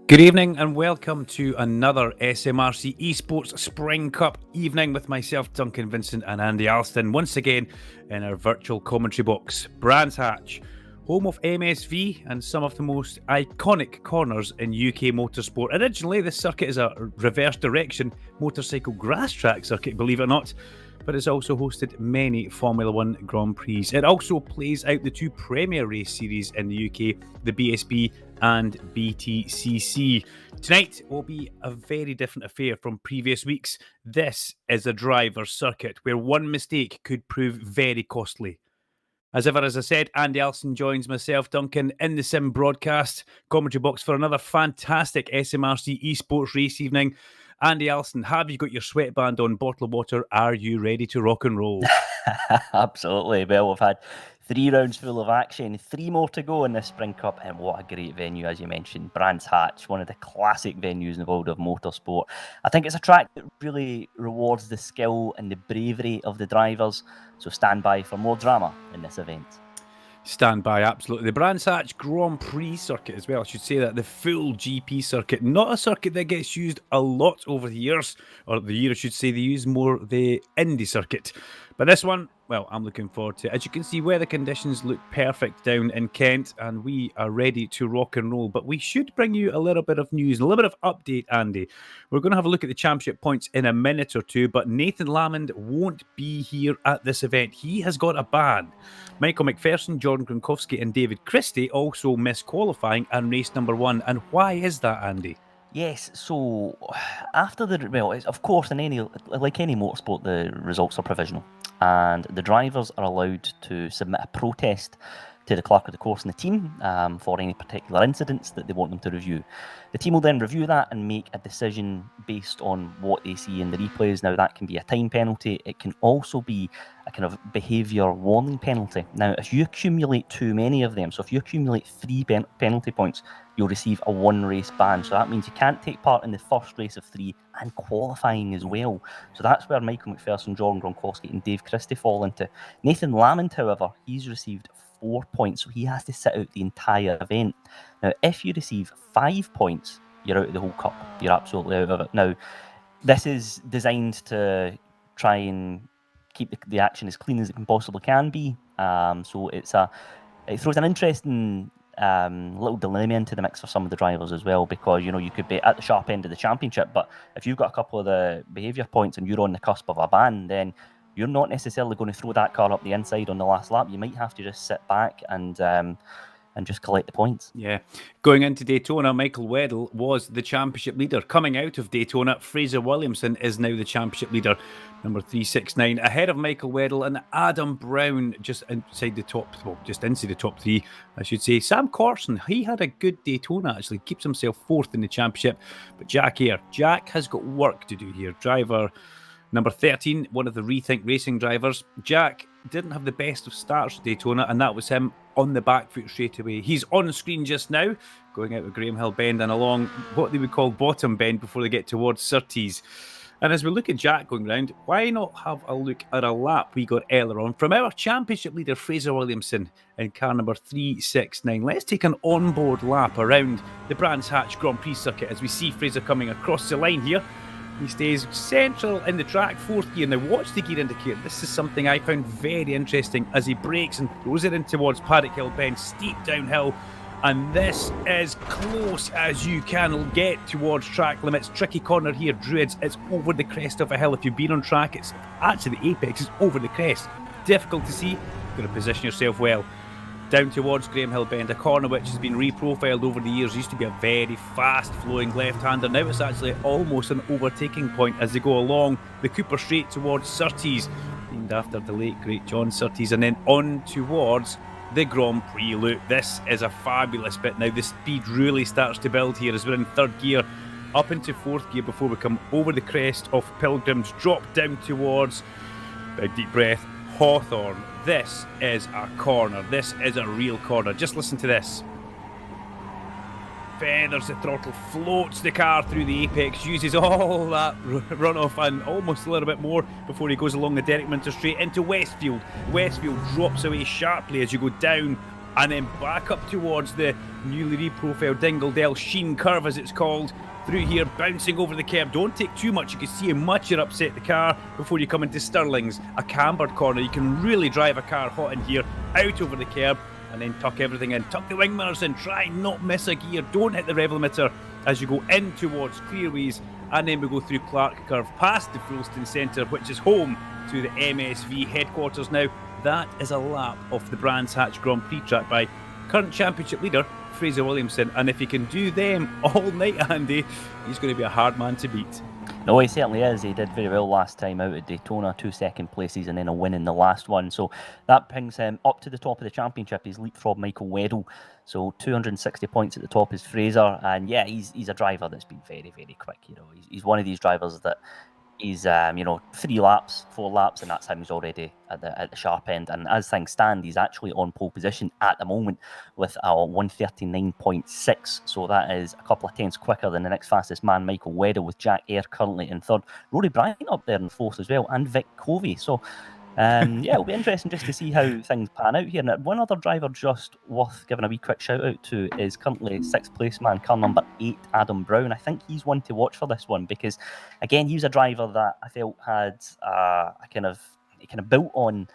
Good evening and welcome to another SMRC eSports Spring Cup evening with myself, Duncan, Vincent and Andy Alston, once again in our virtual commentary box. Brands Hatch, home of MSV and some of the most iconic corners in UK motorsport. Originally, this circuit is a reverse direction motorcycle grass track circuit, believe it or not, but it's also hosted many Formula One Grand Prix. It also plays out the two premier race series in the UK, the BSB and BTCC. Tonight will be a very different affair from previous weeks. This is a driver's circuit where one mistake could prove very costly. As ever, as I said, Andy Alston joins myself, Duncan, in the Sim broadcast commentary box for another fantastic SMRC eSports race evening. Andy Alston, have you got your sweatband on, bottle of water? Are you ready to rock and roll? Absolutely. Well, we've had 3 rounds full of action, 3 more to go in this Spring Cup, and what a great venue, as you mentioned. Brands Hatch, one of the classic venues in the world of motorsport. I think it's a track that really rewards the skill and the bravery of the drivers, so stand by for more drama in this event. Stand by, absolutely. The Brands Hatch Grand Prix circuit as well, I should say that, the full GP circuit, not a circuit that gets used a lot over the years, or the year I should say, they use more the Indy circuit. But this one, well, I'm looking forward to it. As you can see, weather conditions look perfect down in Kent, and we are ready to rock and roll. But we should bring you a little bit of news, a little bit of update, Andy. We're going to have a look at the championship points in a minute or two, but Nathan Lamond won't be here at this event. He has got a ban. Michael McPherson, Jordan Gronkowski, and David Christie also missed qualifying and race number 1. And why is that, Andy? Yes, so after of course, in any motorsport, the results are provisional, and the drivers are allowed to submit a protest to the clerk of the course and the team for any particular incidents that they want them to review. The team will then review that and make a decision based on what they see in the replays. Now, that can be a time penalty. It can also be a kind of behaviour warning penalty. Now, if you accumulate too many of them, so if you accumulate 3 penalty points, you'll receive a 1-race ban. So that means you can't take part in the first race of 3 and qualifying as well. So that's where Michael McPherson, Jordan Gronkowski and Dave Christie fall into. Nathan Lamond, however, he's received 4 points, so he has to sit out the entire event. Now, if you receive 5 points, you're out of the whole cup. You're absolutely out of it. Now, this is designed to try and keep the action as clean as it possibly can be. So it throws an interesting little dilemma into the mix for some of the drivers as well, because you could be at the sharp end of the championship, but if you've got a couple of the behaviour points and you're on the cusp of a ban, then you're not necessarily going to throw that car up the inside on the last lap. You might have to just sit back and just collect the points. Yeah. Going into Daytona, Michael Weddle was the championship leader. Coming out of Daytona, Fraser Williamson is now the championship leader, number 369, ahead of Michael Weddle and Adam Brown just inside the top 3, I should say. Sam Corson, he had a good Daytona, actually, keeps himself 4th in the championship. But Jack has got work to do here. Driver number 13, one of the Rethink Racing drivers. Jack didn't have the best of starts at Daytona, and that was him on the back foot straight away. He's on screen just now, going out of Graham Hill Bend and along what they would call bottom bend before they get towards Surtees. And as we look at Jack going round, why not have a look at a lap we got earlier on from our championship leader, Fraser Williamson, in car number 369. Let's take an onboard lap around the Brands Hatch Grand Prix circuit as we see Fraser coming across the line here. He stays central in the track, 4th gear. Now watch the gear indicator. This is something I found very interesting as he brakes and throws it in towards Paddock Hill Bend, steep downhill. And this is close as you can get towards track limits. Tricky corner here, Druids. It's over the crest of a hill. If you've been on track, it's actually the apex is over the crest. Difficult to see. You've got to position yourself well. Down towards Graham Hill Bend, a corner which has been reprofiled over the years. It used to be a very fast-flowing left-hander. Now it's actually almost an overtaking point as they go along the Cooper Straight towards Surtees, named after the late, great John Surtees, and then on towards the Grand Prix loop. This is a fabulous bit. Now the speed really starts to build here as we're in 3rd gear, up into 4th gear before we come over the crest of Pilgrims, drop down towards, big deep breath, Hawthorne. This is a corner. This is a real corner. Just listen to this. Feathers the throttle, floats the car through the apex, uses all that runoff and almost a little bit more before he goes along the Derek Minter Straight into Westfield. Westfield drops away sharply as you go down and then back up towards the newly reprofiled Dingledale Sheen curve, as it's called. Through here, bouncing over the curb. Don't take too much. You can see how much you're upset the car before you come into Stirling's, a cambered corner. You can really drive a car hot in here, out over the curb, and then tuck everything in. Tuck the wing mirrors in. Try not miss a gear. Don't hit the rev limiter as you go in towards Clearways. And then we go through Clark Curve, past the Frulston Centre, which is home to the MSV headquarters now. That is a lap off the Brands Hatch Grand Prix track by current championship leader Fraser Williamson, and if he can do them all night, Andy, he's going to be a hard man to beat. No, he certainly is. He did very well last time out at Daytona, 2 second places and then a win in the last one. So that brings him up to the top of the championship. He's leapfrogged Michael Weddle. So 260 points at the top is Fraser. And yeah, he's a driver that's been very, very quick. You know, he's one of these drivers that he's 3 laps, 4 laps, and that's him. He's already at the sharp end. And as things stand, he's actually on pole position at the moment with a 139.6. So that is a couple of tenths quicker than the next fastest man, Michael Weddle, with Jack Eyre currently in third. Rory Bryant up there in fourth as well, and Vic Covey. So it'll be interesting just to see how things pan out here. Now, one other driver just worth giving a wee quick shout out to is currently 6th place man, car number 8, Adam Brown. I think he's one to watch for this one because, again, he was a driver that I felt had he kind of built on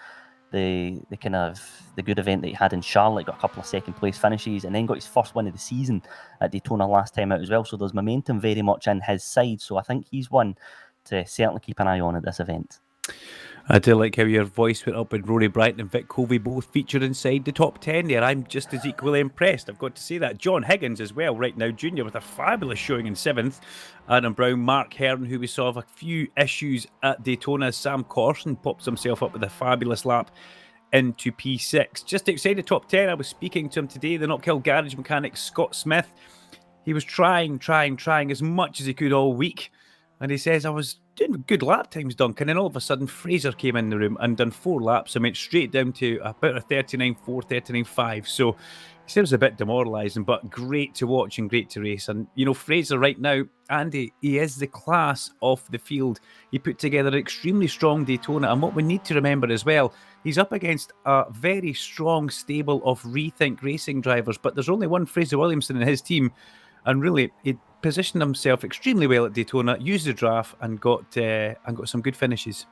the good event that he had in Charlotte. Got a couple of second place finishes and then got his first win of the season at Daytona last time out as well. So there's momentum very much in his side. So I think he's one to certainly keep an eye on at this event. I do like how your voice went up with Rory Bryant and Vic Covey both featured inside the top 10 there. I'm just as equally impressed, I've got to say that. John Higgins as well, right now, junior, with a fabulous showing in 7th. Adam Brown, Mark Hearn, who we saw have a few issues at Daytona. Sam Corson pops himself up with a fabulous lap into P6. Just outside the top 10, I was speaking to him today, the Knockhill garage mechanic Scott Smith. He was trying as much as he could all week. And he says, I was doing good lap times, Duncan, and all of a sudden Fraser came in the room and done 4 laps and went straight down to about a 39.4, 39.5. So he said it was a bit demoralising, but great to watch and great to race. And, you know, Fraser right now, Andy, he is the class of the field. He put together an extremely strong Daytona. And what we need to remember as well, he's up against a very strong stable of Rethink Racing drivers, but there's only one Fraser Williamson in his team. And really, he positioned himself extremely well at Daytona, used the draft, and got some good finishes.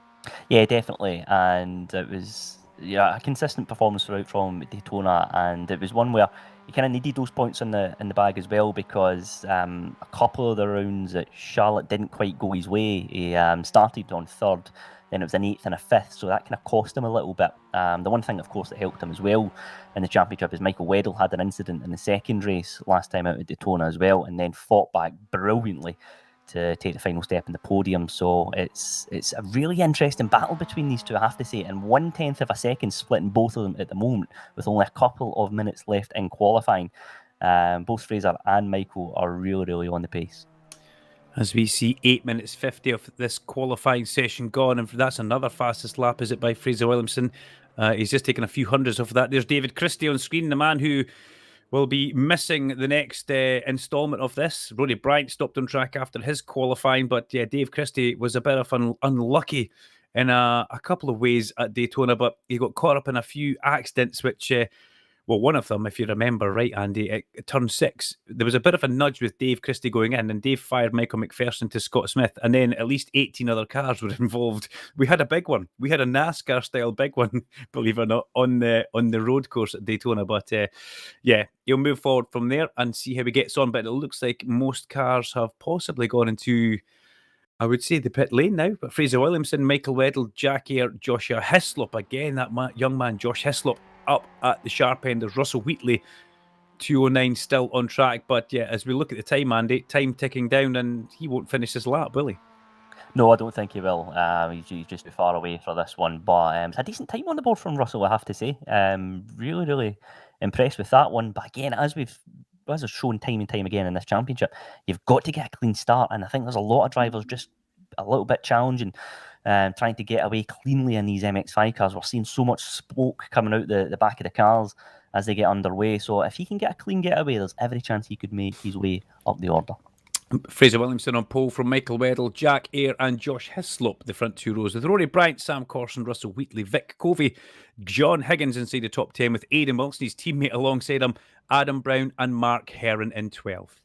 Yeah, definitely. And it was a consistent performance throughout from Daytona, and it was one where he kind of needed those points in the bag as well because a couple of the rounds at Charlotte didn't quite go his way. He started on 3rd. Then it was an 8th and a 5th, so that kind of cost him a little bit. The one thing, of course, that helped him as well in the championship is Michael Weddle had an incident in the second race last time out at Daytona as well, and then fought back brilliantly to take the final step in the podium. So it's a really interesting battle between these two, I have to say, and 1/10 of a second splitting both of them at the moment with only a couple of minutes left in qualifying. Both Fraser and Michael are really, really on the pace. As we see 8 minutes 50 of this qualifying session gone, and that's another fastest lap, is it, by Fraser Williamson? He's just taken a few hundreds off that. There's David Christie on screen, the man who will be missing the next instalment of this. Rory Bryant stopped on track after his qualifying, but yeah, Dave Christie was a bit of unlucky in a couple of ways at Daytona, but he got caught up in a few accidents, which... well, one of them, if you remember right, Andy, at turn 6, there was a bit of a nudge with Dave Christie going in, and Dave fired Michael McPherson to Scott Smith, and then at least 18 other cars were involved. We had a big one. We had a NASCAR-style big one, believe it or not, on the road course at Daytona. But yeah, he'll move forward from there and see how he gets on. But it looks like most cars have possibly gone into, I would say, the pit lane now. But Fraser Williamson, Michael Weddle, Jack Eyre, Joshua Hislop, again, that young man, Josh Hislop, up at the sharp end. There's Russell Wheatley, 209 still on track. But yeah, as we look at the time, Andy, time ticking down, and he won't finish his lap, will he? No, I don't think he will. He's just too far away for this one. But it's a decent time on the board from Russell, I have to say. Really, really impressed with that one. But again, as we've shown time and time again in this championship, you've got to get a clean start. And I think there's a lot of drivers just a little bit challenging, trying to get away cleanly in these MX-5 cars. We're seeing so much smoke coming out the back of the cars as they get underway. So if he can get a clean getaway, there's every chance he could make his way up the order. Fraser Williamson on pole from Michael Weddle, Jack Eyre and Josh Hislop, the front two rows, with Rory Bryant, Sam Corson, Russell Wheatley, Vic Covey, John Higgins inside the top 10 with Aidan Wilson, his teammate alongside him, Adam Brown and Mark Heron in 12th.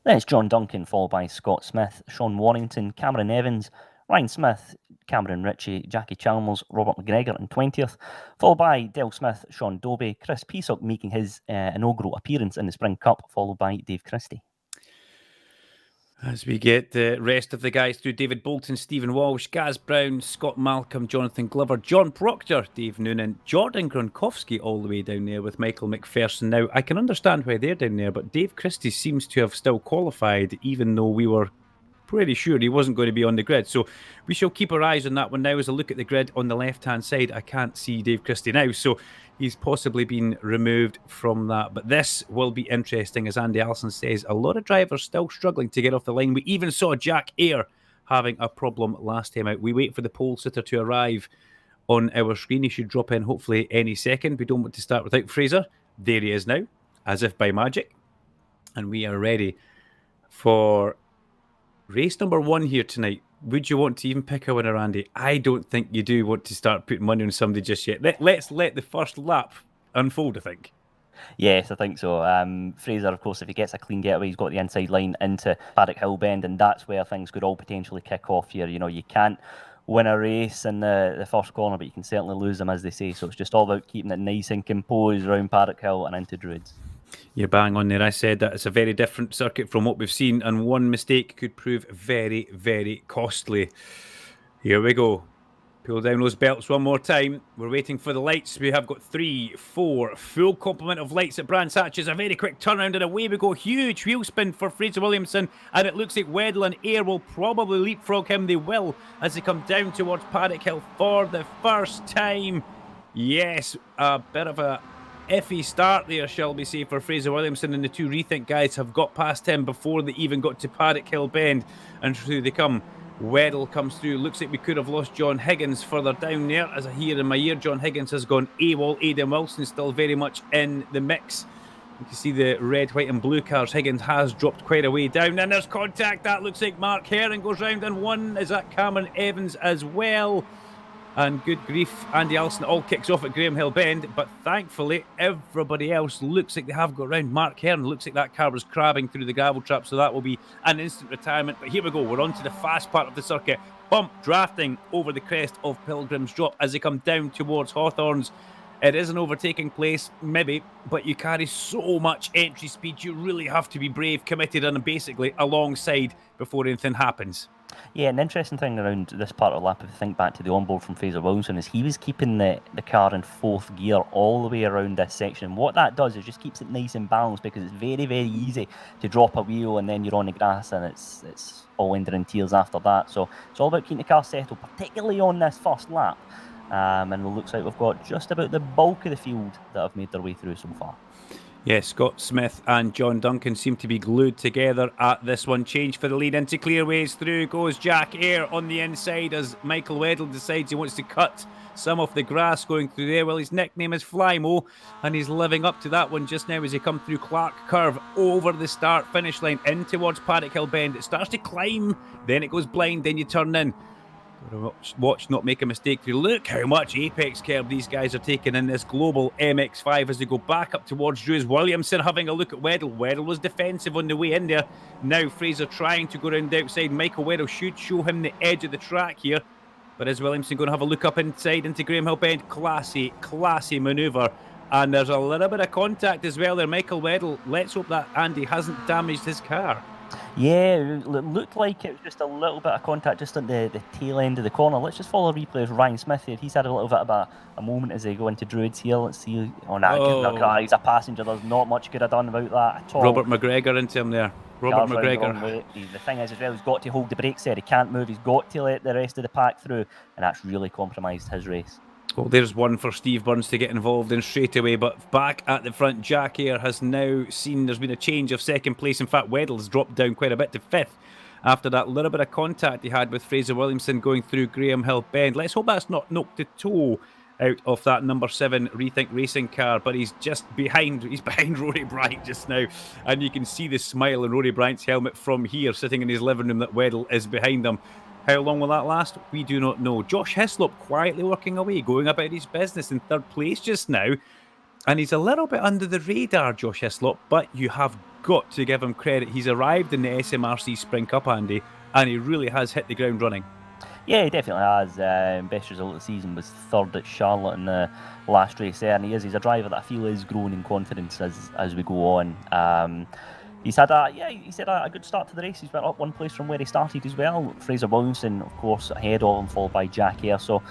Then it's John Duncan, followed by Scott Smith, Sean Warrington, Cameron Evans, Ryan Smith, Cameron Ritchie, Jackie Chalmers, Robert McGregor in 20th, followed by Dale Smith, Sean Dobie, Chris Peacock making his inaugural appearance in the Spring Cup, followed by Dave Christie. As we get the rest of the guys through, David Bolton, Stephen Walsh, Gaz Brown, Scott Malcolm, Jonathan Glover, John Proctor, Dave Noonan, Jordan Gronkowski all the way down there with Michael McPherson. Now, I can understand why they're down there, but Dave Christie seems to have still qualified, even though we were pretty sure he wasn't going to be on the grid. So we shall keep our eyes on that one now. As I look at the grid on the left-hand side, I can't see Dave Christie now, so he's possibly been removed from that. But this will be interesting, as Andy Alston says. A lot of drivers still struggling to get off the line. We even saw Jack Eyre having a problem last time out. We wait for the pole sitter to arrive on our screen. He should drop in hopefully any second. We don't want to start without Fraser. There he is now, as if by magic. And we are ready for race number 1 here tonight. Would you want to even pick a winner, Andy? I don't think you do want to start putting money on somebody just yet. Let's let the first lap unfold, I think. Yes, I think so. Fraser, of course, if he gets a clean getaway, he's got the inside line into Paddock Hill Bend, and that's where things could all potentially kick off here. You know, you can't win a race in the first corner, but you can certainly lose them, as they say. So it's just all about keeping it nice and composed around Paddock Hill and into Druids. You're bang on there. I said that it's a very different circuit from what we've seen, and one mistake could prove very, very costly. Here we go. Pull down those belts one more time. We're waiting for the lights. We have got 3, 4, full complement of lights at Brands Hatch. It's a very quick turnaround, and away we go. Huge wheel spin for Fraser Williamson, and it looks like Weddle and Eyre will probably leapfrog him. They will, as they come down towards Paddock Hill for the first time. Yes, a bit of a iffy start there, shall we say, for Fraser Williamson, and the two Rethink guys have got past him before they even got to Paddock Hill Bend, and through they come. Weddle comes through. Looks like we could have lost John Higgins further down there. As I hear in my ear, John Higgins has gone AWOL. Aidan Wilson still very much in the mix. You can see the red, white and blue cars. Higgins has dropped quite a way down, and there's contact. That looks like Mark Heron goes round and one. Is that Cameron Evans as well? And good grief, Andy Alston all kicks off at Graham Hill Bend, but thankfully everybody else looks like they have got round. Mark Hearn looks like that car was crabbing through the gravel trap, so that will be an instant retirement. But here we go, we're on to the fast part of the circuit. Bump drafting over the crest of Pilgrim's Drop as they come down towards Hawthorns. It is an overtaking place, maybe, but you carry so much entry speed, you really have to be brave, committed, and basically alongside before anything happens. Yeah, an interesting thing around this part of the lap, if you think back to the onboard from Fraser Williamson, is he was keeping the car in 4th gear all the way around this section. And what that does is just keeps it nice and balanced, because it's very, very easy to drop a wheel and then you're on the grass and it's all ender in tears after that. So it's all about keeping the car settled, particularly on this first lap. And it looks like we've got just about the bulk of the field that have made their way through so far. Yes, Scott Smith and John Duncan seem to be glued together at this one. Change for the lead into clearways. Through goes Jack Eyre on the inside as Michael Weddle decides he wants to cut some of the grass going through there. Well, his nickname is Flymo, and he's living up to that one just now as he comes through Clark Curve over the start-finish line in towards Paddock Hill Bend. It starts to climb, then it goes blind, then you turn in. Watch not make a mistake through. Look how much apex curve these guys are taking in this Global MX-5 as they go back up towards Drews. Williamson having a look at Weddle. Weddle was defensive on the way in there. Now Fraser trying to go round the outside. Michael Weddle should show him the edge of the track here. But is Williamson going to have a look up inside into Graham Hill Bend? Classy manoeuvre. And there's a little bit of contact as well there. Michael Weddle, let's hope that Andy hasn't damaged his car. Yeah, it looked like it was just a little bit of contact just at the tail end of the corner. Let's just follow a replay of Ryan Smith here. He's had a little bit of a moment as they go into Druids here. Let's see. Oh, that car, he's a passenger. There's not much could have done about that at all. Robert McGregor into him there. Robert McGregor. The thing is, as well, he's got to hold the brakes there. He can't move. He's got to let the rest of the pack through, and that's really compromised his race. Well, there's one for Steve Burns to get involved in straight away, but back at the front, Jack Eyre has now seen there's been a change of second place. In fact, Weddle's dropped down quite a bit to 5th after that little bit of contact he had with Fraser Williamson going through Graham Hill Bend. Let's hope that's not knocked to toe out of that number 7 Rethink Racing car, but he's behind Rory Bryant just now, and you can see the smile on Rory Bryant's helmet from here, sitting in his living room, that Weddle is behind him. How long will that last? We do not know. Josh Hislop quietly working away, going about his business in 3rd place just now, and he's a little bit under the radar, Josh Hislop, but you have got to give him credit. He's arrived in the SMRC Spring Cup, Andy, and he really has hit the ground running. Yeah, he definitely has. Best result of the season was 3rd at Charlotte in the last race there, and he's a driver that I feel is growing in confidence as we go on. He's had a good start to the race. He's went up 1 place from where he started as well. Fraser Williamson, of course, ahead of him, followed by Jack Eyre. So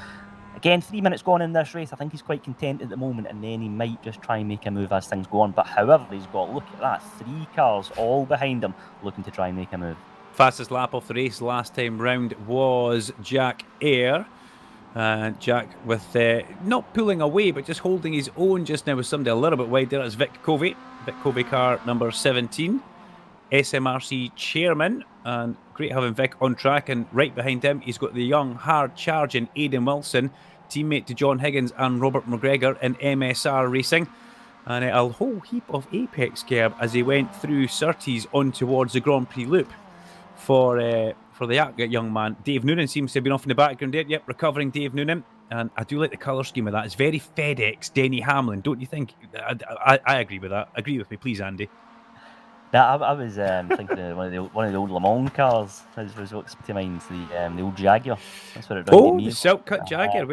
again, 3 minutes gone in this race. I think he's quite content at the moment, and then he might just try and make a move as things go on. But however, he's got, look at that, 3 cars all behind him looking to try and make a move. Fastest lap of the race last time round was Jack Eyre. Jack with not pulling away, but just holding his own just now with somebody a little bit wide there. That's Vic Covey. Vic Covey car number 17. SMRC chairman. And great having Vic on track. And right behind him, he's got the young, hard-charging Aidan Wilson, teammate to John Higgins and Robert McGregor in MSR Racing. And a whole heap of Apex curb as he went through Surtees on towards the Grand Prix loop. For the young man, Dave Noonan seems to have been off in the background there. Yep, recovering Dave Noonan. And I do like the colour scheme of that. It's very FedEx, Denny Hamlin, don't you think? I agree with that. Agree with me, please, Andy. Yeah, I was thinking of one of the old Le Mans cars. Was what's to mind, the old Jaguar. That's what it Oh, the Silk Cut Jaguar.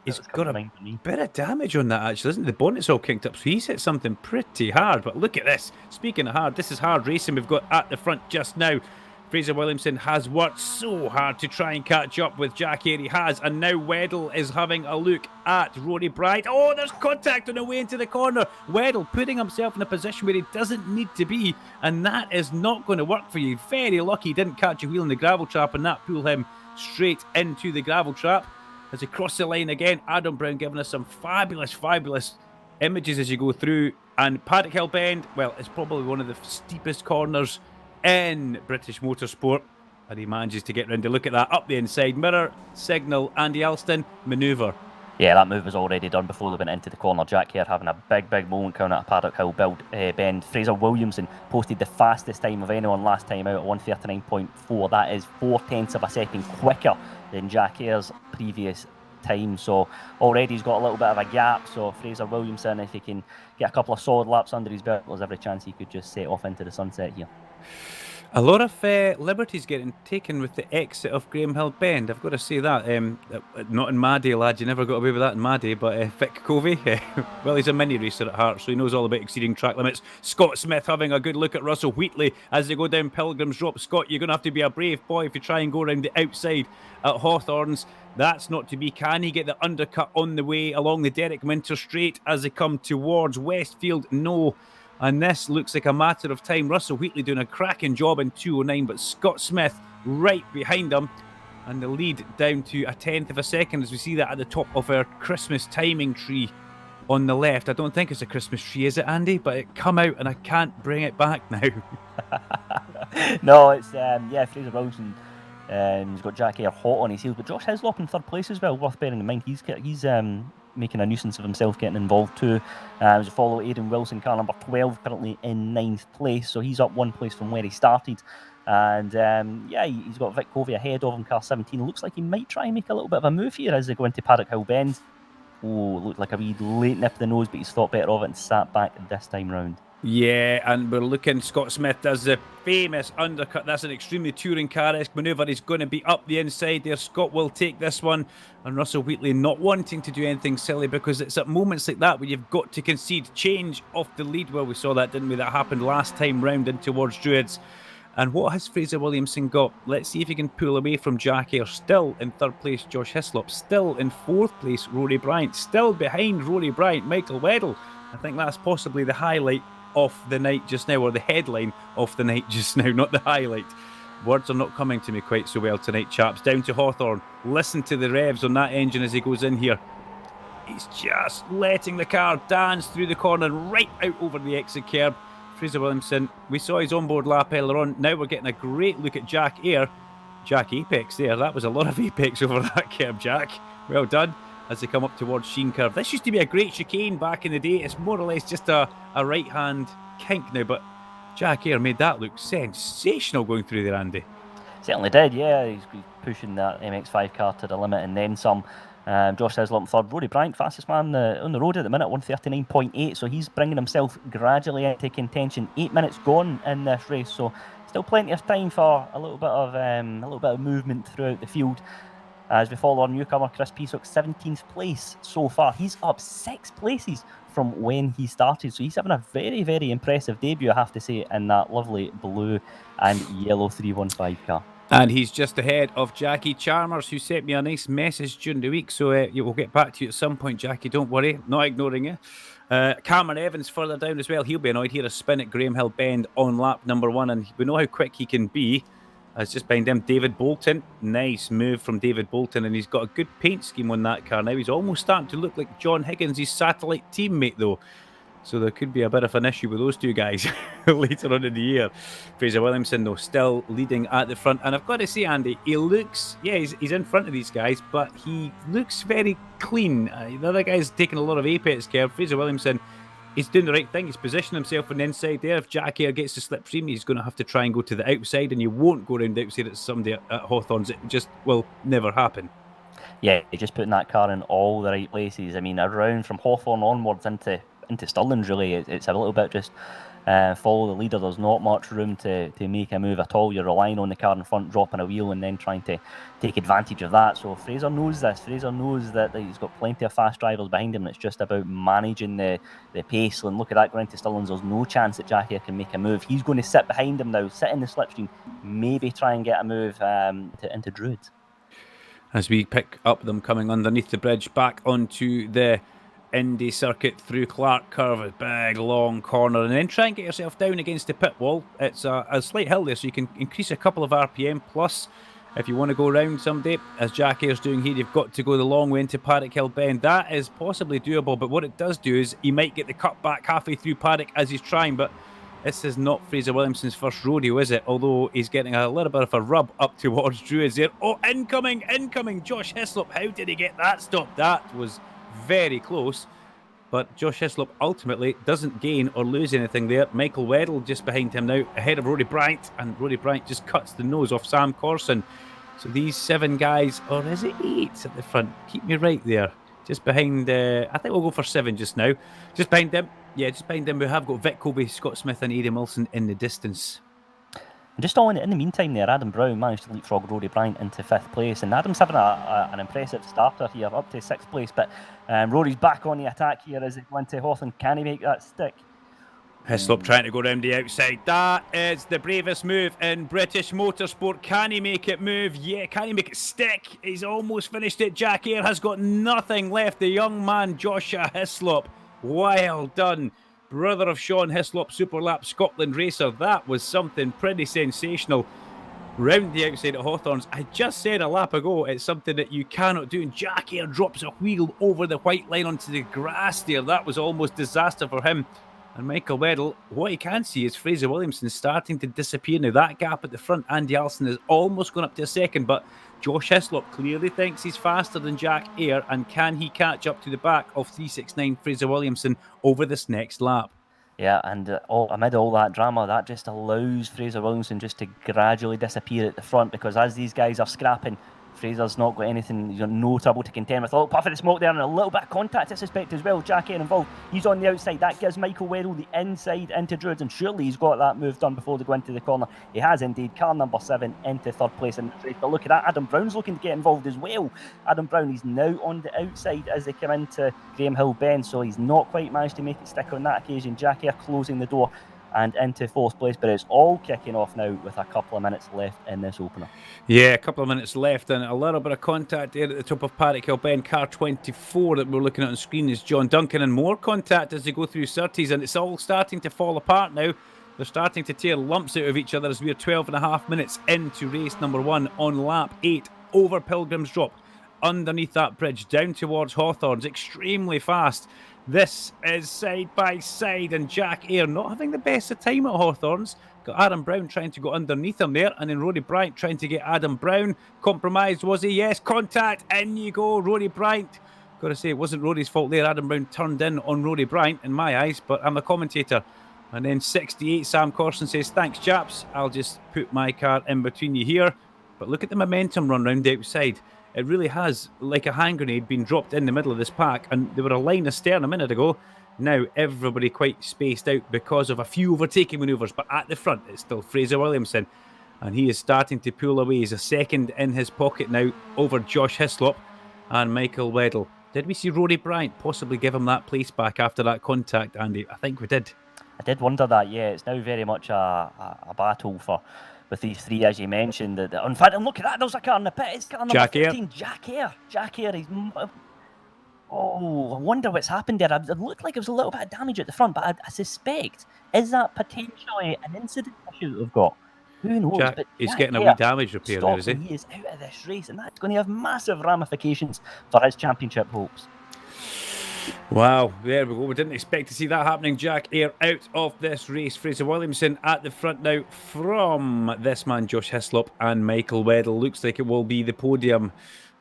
He's got a bit of damage on that, actually, isn't it? The bonnet's all kinked up, so he's hit something pretty hard. But look at this. Speaking of hard, this is hard racing we've got at the front just now. Fraser Williamson has worked so hard to try and catch up with Jack Eyre. He has, and now Weddle is having a look at Rory Bryant. Oh, there's contact on the way into the corner. Weddle putting himself in a position where he doesn't need to be, and that is not going to work for you. Very lucky he didn't catch a wheel in the gravel trap, and that pulled him straight into the gravel trap. As he crossed the line again, Adam Brown giving us some fabulous images as you go through. And Paddock Hill Bend, well, it's probably one of the steepest corners in British motorsport, and he manages to get round to look at that up the inside mirror, signal Andy Alston, manoeuvre. Yeah, that move was already done before they went into the corner. Jack here having a big moment coming out of Paddock Hill Bend. Fraser Williamson posted the fastest time of anyone last time out at 1:39.4. That is 0.4 of a second quicker than Jack Eyre's previous time. So already he's got a little bit of a gap. So Fraser Williamson, if he can get a couple of solid laps under his belt, there's every chance he could just set off into the sunset here. A lot of liberties getting taken with the exit of Graham Hill Bend. I've got to say that. Not in my day, lad. You never got away with that in my day. But Vic Covey, well, he's a mini racer at heart, so he knows all about exceeding track limits. Scott Smith having a good look at Russell Wheatley as they go down Pilgrim's Drop. Scott, you're going to have to be a brave boy if you try and go around the outside at Hawthorns. That's not to be. Can he get the undercut on the way along the Derek Minter Straight as they come towards Westfield? No. And this looks like a matter of time. Russell Wheatley doing a cracking job in 2:09, but Scott Smith right behind him. And the lead down to 1/10 of a second as we see that at the top of our Christmas timing tree on the left. I don't think it's a Christmas tree, is it, Andy? But it come out and I can't bring it back now. No, it's, Fraser Wilson. He's got Jack Eyre hot on his heels, but Josh Hislop in 3rd place as well, worth bearing in mind. He's making a nuisance of himself getting involved too. As a follow, Aidan Wilson, car number 12, currently in 9th place, so he's up 1 place from where he started. And he's got Vic Covey ahead of him, car 17. Looks like he might try and make a little bit of a move here as they go into Paddock Hill Bend. Oh, looked like a wee late nip of the nose, but he's thought better of it and sat back this time round. Yeah, and we're looking, Scott Smith does the famous undercut. That's an extremely touring car-esque manoeuvre. He's going to be up the inside there. Scott will take this one. And Russell Wheatley not wanting to do anything silly, because it's at moments like that where you've got to concede change off the lead. Well, we saw that, didn't we? That happened last time round in towards Druids. And what has Fraser Williamson got? Let's see if he can pull away from Jack Eyre. Still in 3rd place, Josh Hislop. Still in 4th place, Rory Bryant. Still behind Rory Bryant, Michael Weddle. I think that's possibly the highlight of the night just now, or the headline of the night just now, not the highlight. Words are not coming to me quite so well tonight, chaps. Down to Hawthorn. Listen to the revs on that engine as he goes in here. He's just letting the car dance through the corner, right out over the exit curb. Fraser Williamson, we saw his onboard lap earlier on. Now we're getting a great look at Jack Eyre. Jack Apex there. That was a lot of Apex over that curb, Jack. Well done. as they come up towards Sheen Curve. This used to be a great chicane back in the day. It's more or less just a right-hand kink now, but Jack Ayre made that look sensational going through there, Andy. Certainly did, yeah. He's pushing that MX-5 car to the limit and then some. Josh Hislop third. Rory Bryant, fastest man on the road at the minute, 139.8. So he's bringing himself gradually into contention. 8 minutes gone in this race, so still plenty of time for a little bit of movement throughout the field. As we follow our newcomer Chris Peacock, 17th place so far. He's up 6 places from when he started, so he's having a very, very impressive debut, I have to say, in that lovely blue and yellow 315 car. And he's just ahead of Jackie Chalmers, who sent me a nice message during the week. So we'll get back to you at some point, Jackie. Don't worry, not ignoring you. Cameron Evans further down as well. He'll be annoyed. He had a spin at Graham Hill Bend on lap number 1, and we know how quick he can be. As just behind him, David Bolton. Nice move from David Bolton, and he's got a good paint scheme on that car now. He's almost starting to look like John Higgins, his satellite teammate, though. So there could be a bit of an issue with those two guys later on in the year. Fraser Williamson, though, still leading at the front. And I've got to say, Andy, he looks, he's in front of these guys, but he looks very clean. The other guy's taking a lot of apex curve. Fraser Williamson, he's doing the right thing. He's positioning himself on the inside there. If Jack Ayre gets the slipstream, he's going to have to try and go to the outside, and you won't go around the outside at somebody at Hawthorns. It just will never happen. Yeah, he's just putting that car in all the right places. I mean, around from Hawthorn onwards into Stirling's, really, it's a little bit just follow the leader. There's not much room to make a move at all. You're relying on the car in front dropping a wheel and then trying to take advantage of that. So Fraser knows this. Fraser knows that he's got plenty of fast drivers behind him, and it's just about managing the pace. And look at that, going to Stirling's, there's no chance that Jack Ayre can make a move. He's going to sit behind him now, sit in the slipstream, maybe try and get a move into Druids. As we pick up them coming underneath the bridge back onto the Indy circuit through Clark Curve, a big long corner, and then try and get yourself down against the pit wall. It's a slight hill there, so you can increase a couple of RPM plus if you want to go around someday, as Jack Ayre's doing here. You've got to go the long way into Paddock Hill Bend. That is possibly doable, but what it does do is he might get the cut back halfway through Paddock as he's trying, but this is not Fraser Williamson's first rodeo, is it? Although he's getting a little bit of a rub up towards Druids there. Oh, incoming! Josh Hislop, how did he get that stopped? That was very close, but Josh Hislop ultimately doesn't gain or lose anything there. Michael Weddle just behind him now, ahead of Rory Bryant, and Rory Bryant just cuts the nose off Sam Corson. So these 7 guys, or is it 8 at the front? Keep me right there. Just behind, I think we'll go for 7 just now. Just behind them, we have got Vic Colby, Scott Smith and Aidan Wilson in the distance. Just in the meantime there, Adam Brown managed to leapfrog Rory Bryant into 5th place, and Adam's having an impressive starter here, up to 6th place, but Rory's back on the attack here as they go into Hawthorn. Can he make that stick? Hislop trying to go round the outside. That is the bravest move in British motorsport. Can he make it move? Yeah. Can he make it stick? He's almost finished it. Jack Ayre has got nothing left. The young man, Joshua Hislop. Well done. Brother of Sean Hislop, Superlap Scotland racer. That was something pretty sensational. Round the outside at Hawthorns. I just said a lap ago, it's something that you cannot do. And Jack Ayre drops a wheel over the white line onto the grass there. That was almost disaster for him. And Michael Weddle, what he can see is Fraser Williamson starting to disappear. Now that gap at the front, Andy Alston is almost going up to a second, but Josh Hislop clearly thinks he's faster than Jack Ayre, and can he catch up to the back of 369 Fraser Williamson over this next lap? Yeah, and amid all that drama, that just allows Fraser Williamson just to gradually disappear at the front, because as these guys are scrapping, Fraser's not got anything, no trouble to contend with. A little puff of the smoke there and a little bit of contact, I suspect, as well. Jack Ayre involved. He's on the outside. That gives Michael Weddle the inside into Druids, and surely he's got that move done before they go into the corner. He has indeed. Car number 7 into 3rd place in the race. But look at that. Adam Brown's looking to get involved as well. Adam Brown, he's now on the outside as they come into Graham Hill Bend, so he's not quite managed to make it stick on that occasion. Jack Ayre closing the door and into 4th place, but it's all kicking off now with a couple of minutes left in this opener. Yeah, a couple of minutes left, and a little bit of contact there at the top of Paddock Hill Bend. Car 24 that we're looking at on screen is John Duncan, and more contact as they go through Surtees, and it's all starting to fall apart now. They're starting to tear lumps out of each other as we're 12.5 minutes into race number 1 on lap 8 over Pilgrim's Drop. Underneath that bridge, down towards Hawthorns, extremely fast. This is side by side, and Jack Ayre not having the best of time at Hawthorns. Got Adam Brown trying to go underneath him there, and then Rory Bryant trying to get Adam Brown. Compromised, was he? Yes, contact, in you go. Rory Bryant Got to say, it wasn't Rory's fault there. Adam Brown turned in on Rory Bryant, in my eyes, but I'm a commentator. And then 68, Sam Corson says, thanks, chaps. I'll just put my car in between you here. But look at the momentum run round the outside. It really has, like a hand grenade, been dropped in the middle of this pack. And they were a line astern a minute ago. Now, everybody quite spaced out because of a few overtaking manoeuvres. But at the front, it's still Fraser Williamson. And he is starting to pull away. He's a second in his pocket now over Josh Hislop and Michael Weddle. Did we see Rory Bryant possibly give him that place back after that contact, Andy? I think we did. I did wonder that, yeah. It's now very much a battle with these three, as you mentioned. In fact, and look at that, there's a car in the pit. It's car number 15, Jack Hare. Jack Hare, he's... Oh, I wonder what's happened there. It looked like it was a little bit of damage at the front, but I suspect, is that potentially an incident issue that we've got? Who knows? He's getting a wee damage repair there, is he? He is out of this race, and that's going to have massive ramifications for his championship hopes. Wow, there we go. We didn't expect to see that happening. Jack Hare out of this race. Fraser Williamson at the front now from this man, Josh Hislop and Michael Weddle. Looks like it will be the podium.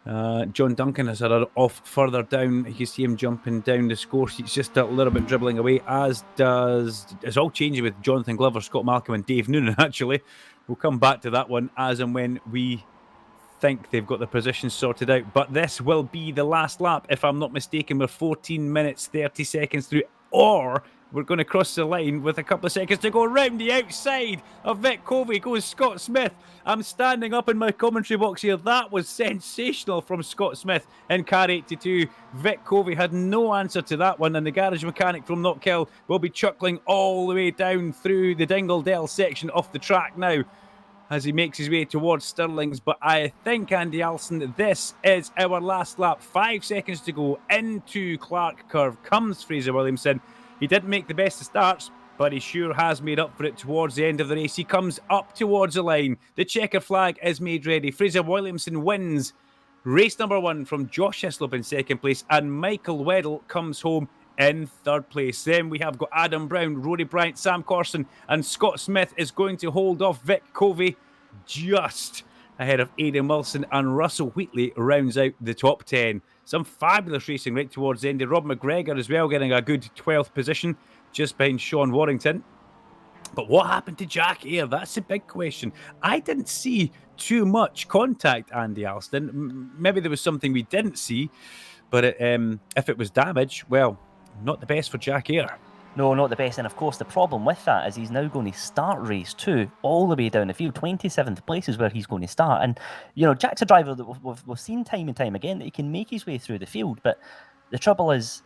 John Duncan has had it off further down. You can see him jumping down the score sheet, just a little bit dribbling away, as does... It's all changing with Jonathan Glover, Scott Malcolm and Dave Noonan, actually. We'll come back to that one as and when we think they've got the position sorted out. But this will be the last lap, if I'm not mistaken. We're 14 minutes, 30 seconds through, or we're going to cross the line with a couple of seconds to go. Round the outside of Vic Covey goes Scott Smith. I'm standing up in my commentary box here. That was sensational from Scott Smith in car 82. Vic Covey had no answer to that one, and the garage mechanic from Knockhill will be chuckling all the way down through the Dingledale section of the track now as he makes his way towards Stirling's. But I think, Andy Alston, this is our last lap. 5 seconds to go into Clark Curve. Comes Fraser Williamson. He didn't make the best of starts, but he sure has made up for it towards the end of the race. He comes up towards the line. The checker flag is made ready. Fraser Williamson wins race number 1 from Josh Hislop in second place, and Michael Weddle comes home in third place. Then we have got Adam Brown, Rory Bryant, Sam Corson, and Scott Smith is going to hold off Vic Covey just ahead of Aidan Wilson, and Russell Wheatley rounds out the top 10. Some fabulous racing right towards the end. Rob McGregor as well, getting a good 12th position just behind Sean Warrington. But what happened to Jack Hare? That's a big question. I didn't see too much contact, Andy Alston. Maybe there was something we didn't see, but if it was damage, well, not the best for Jack Hare. No, not the best. And of course, the problem with that is he's now going to start race 2 all the way down the field. 27th place is where he's going to start. And, you know, Jack's a driver that we've seen time and time again that he can make his way through the field. But the trouble is,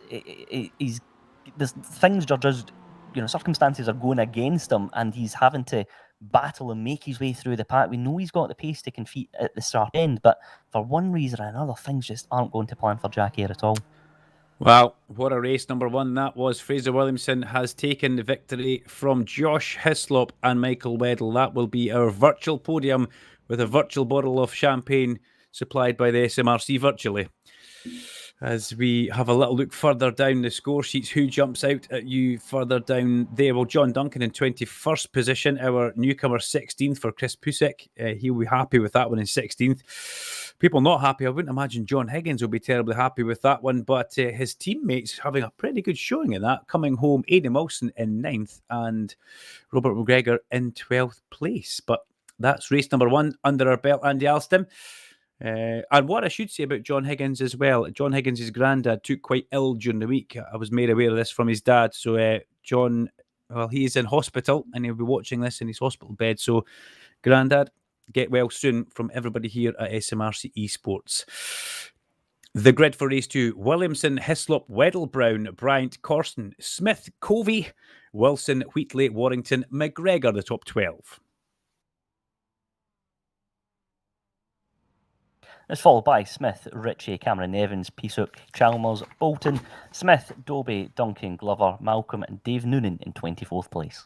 there's things are just, you know, circumstances are going against him, and he's having to battle and make his way through the pack. We know he's got the pace to compete at the start end, but for one reason or another, things just aren't going to plan for Jack Hare at all. Well, what a race number 1 that was. Fraser Williamson has taken the victory from Josh Hislop and Michael Weddle. That will be our virtual podium with a virtual bottle of champagne supplied by the SMRC virtually. As we have a little look further down the score sheets, who jumps out at you further down there? Well, John Duncan in 21st position, our newcomer 16th for Chris Pusick. He'll be happy with that one in 16th. People not happy, I wouldn't imagine John Higgins will be terribly happy with that one, but his teammates having a pretty good showing in that. Coming home, Aidan Wilson in 9th and Robert McGregor in 12th place. But that's race number 1 under our belt, Andy Alston. And what I should say about John Higgins as well, John Higgins' granddad took quite ill during the week. I was made aware of this from his dad. So John, well, he is in hospital and he'll be watching this in his hospital bed. So granddad, get well soon from everybody here at SMRC eSports. The grid for race 2, Williamson, Hislop, Weddle, Brown, Bryant, Corson, Smith, Covey, Wilson, Wheatley, Warrington, McGregor, the top 12. It's followed by Smith, Ritchie, Cameron Evans, Peacock, Chalmers, Bolton, Smith, Dobie, Duncan, Glover, Malcolm and Dave Noonan in 24th place.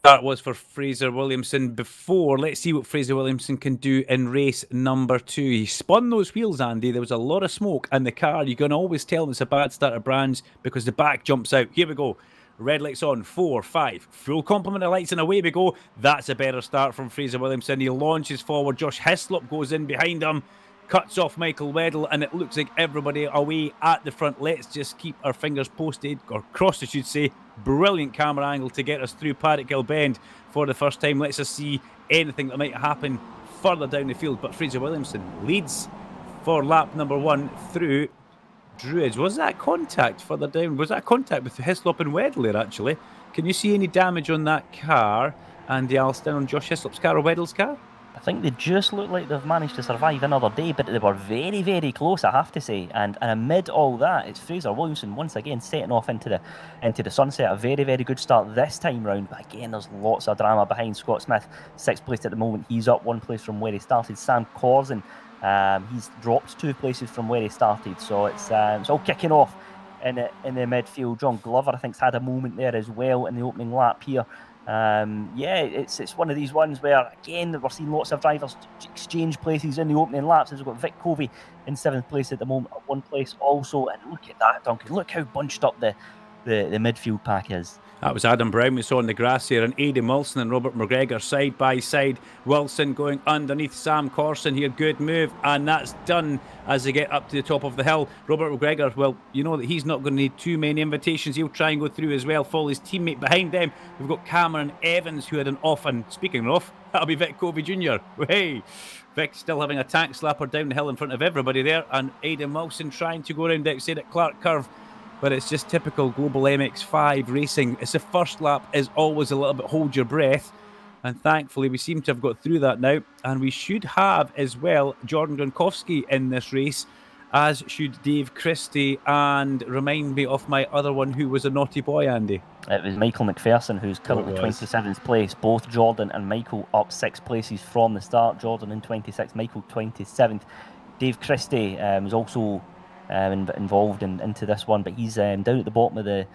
That was for Fraser Williamson before. Let's see what Fraser Williamson can do in race number 2. He spun those wheels, Andy. There was a lot of smoke in the car. You can always tell it's a bad start at Brands because the back jumps out. Here we go. Red lights on, 4, 5, full complement of lights and away we go. That's a better start from Fraser Williamson. He launches forward. Josh Hislop goes in behind him. cuts off Michael Weddle, and it looks like everybody away at the front. Let's just keep our fingers posted, or crossed I should say. Brilliant camera angle to get us through Paddock Hill Bend for the first time. Let's just see anything that might happen further down the field. But Fraser Williamson leads for lap number 1 through Druids. Was that contact further down? Was that contact with Hislop and Weddle there, actually? Can you see any damage on that car and the Alston on Josh Hislop's car or Weddle's car? I think they just look like they've managed to survive another day, but they were very, very close, I have to say. And amid all that, it's Fraser Williamson once again setting off into the sunset. A very, very good start this time round. But again, there's lots of drama behind Scott Smith. 6th place at the moment. He's up 1 place from where he started. Sam Corzin, he's dropped 2 places from where he started. So it's all kicking off in the midfield. John Glover, I think, has had a moment there as well in the opening lap here. It's one of these ones where, again, we're seeing lots of drivers exchange places in the opening laps. We've got Vic Covey in 7th place at the moment, at 1 place also. And look at that, Duncan. Look how bunched up the midfield pack is. That was Adam Brown we saw on the grass here, and Aidan Wilson and Robert McGregor side by side. Wilson going underneath Sam Corson here. Good move, and that's done as they get up to the top of the hill. Robert McGregor, well, you know that he's not going to need too many invitations. He'll try and go through as well, follow his teammate behind them. We've got Cameron Evans, who had an off, and speaking of off, that'll be Vic Covey Jr. Hey, Vic still having a tank slapper down the hill in front of everybody there, and Aidan Wilson trying to go around the outside at Clark Curve. But it's just typical Global MX-5 racing. It's the first lap is always a little bit hold your breath. And thankfully, we seem to have got through that now. And we should have as well Jordan Gronkowski in this race, as should Dave Christie. And remind me of my other one who was a naughty boy, Andy. It was Michael McPherson, who's currently 27th place. Both Jordan and Michael up 6 places from the start. Jordan in 26th, Michael 27th. Dave Christie was also involved into this one, but he's down at the bottom of the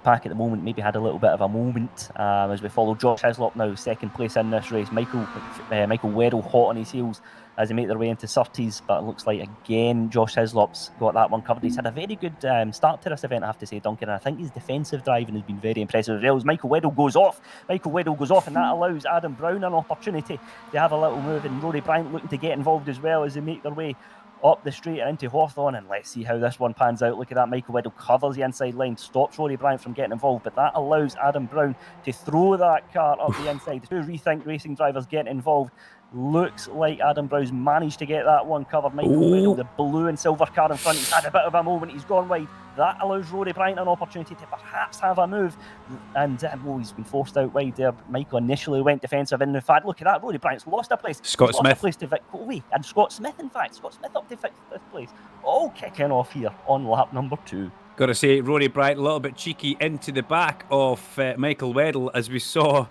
pack at the moment. Maybe had a little bit of a moment as we follow Josh Hislop now 2nd place in this race. Michael Weddle hot on his heels as they make their way into Surtees, but it looks like again Josh Hislop's got that one covered. He's had a very good start to this event, I have to say, Duncan, and I think his defensive driving has been very impressive as well. As Michael Weddle goes off, and that allows Adam Brown an opportunity to have a little move, and Rory Bryant looking to get involved as well as they make their way up the straight and into Hawthorne, and let's see how this one pans out. Look at that, Michael Weddle covers the inside line, stops Rory Bryant from getting involved, but that allows Adam Brown to throw that car up the inside. Two Rethink Racing drivers getting involved. Looks like Adam Brown's managed to get that one covered. Michael Weddle, the blue and silver car in front, he's had a bit of a moment, he's gone wide. That allows Rory Bryant an opportunity to perhaps have a move, and he's been forced out wide there. Michael initially went defensive, and in fact, look at that, Rory Bryant's lost a place. Scott Smith. Lost a place to Vic Covey, and Scott Smith, in fact. Scott Smith up to 5th place. All kicking off here on lap number 2. Got to say, Rory Bryant a little bit cheeky into the back of Michael Weddle, as we saw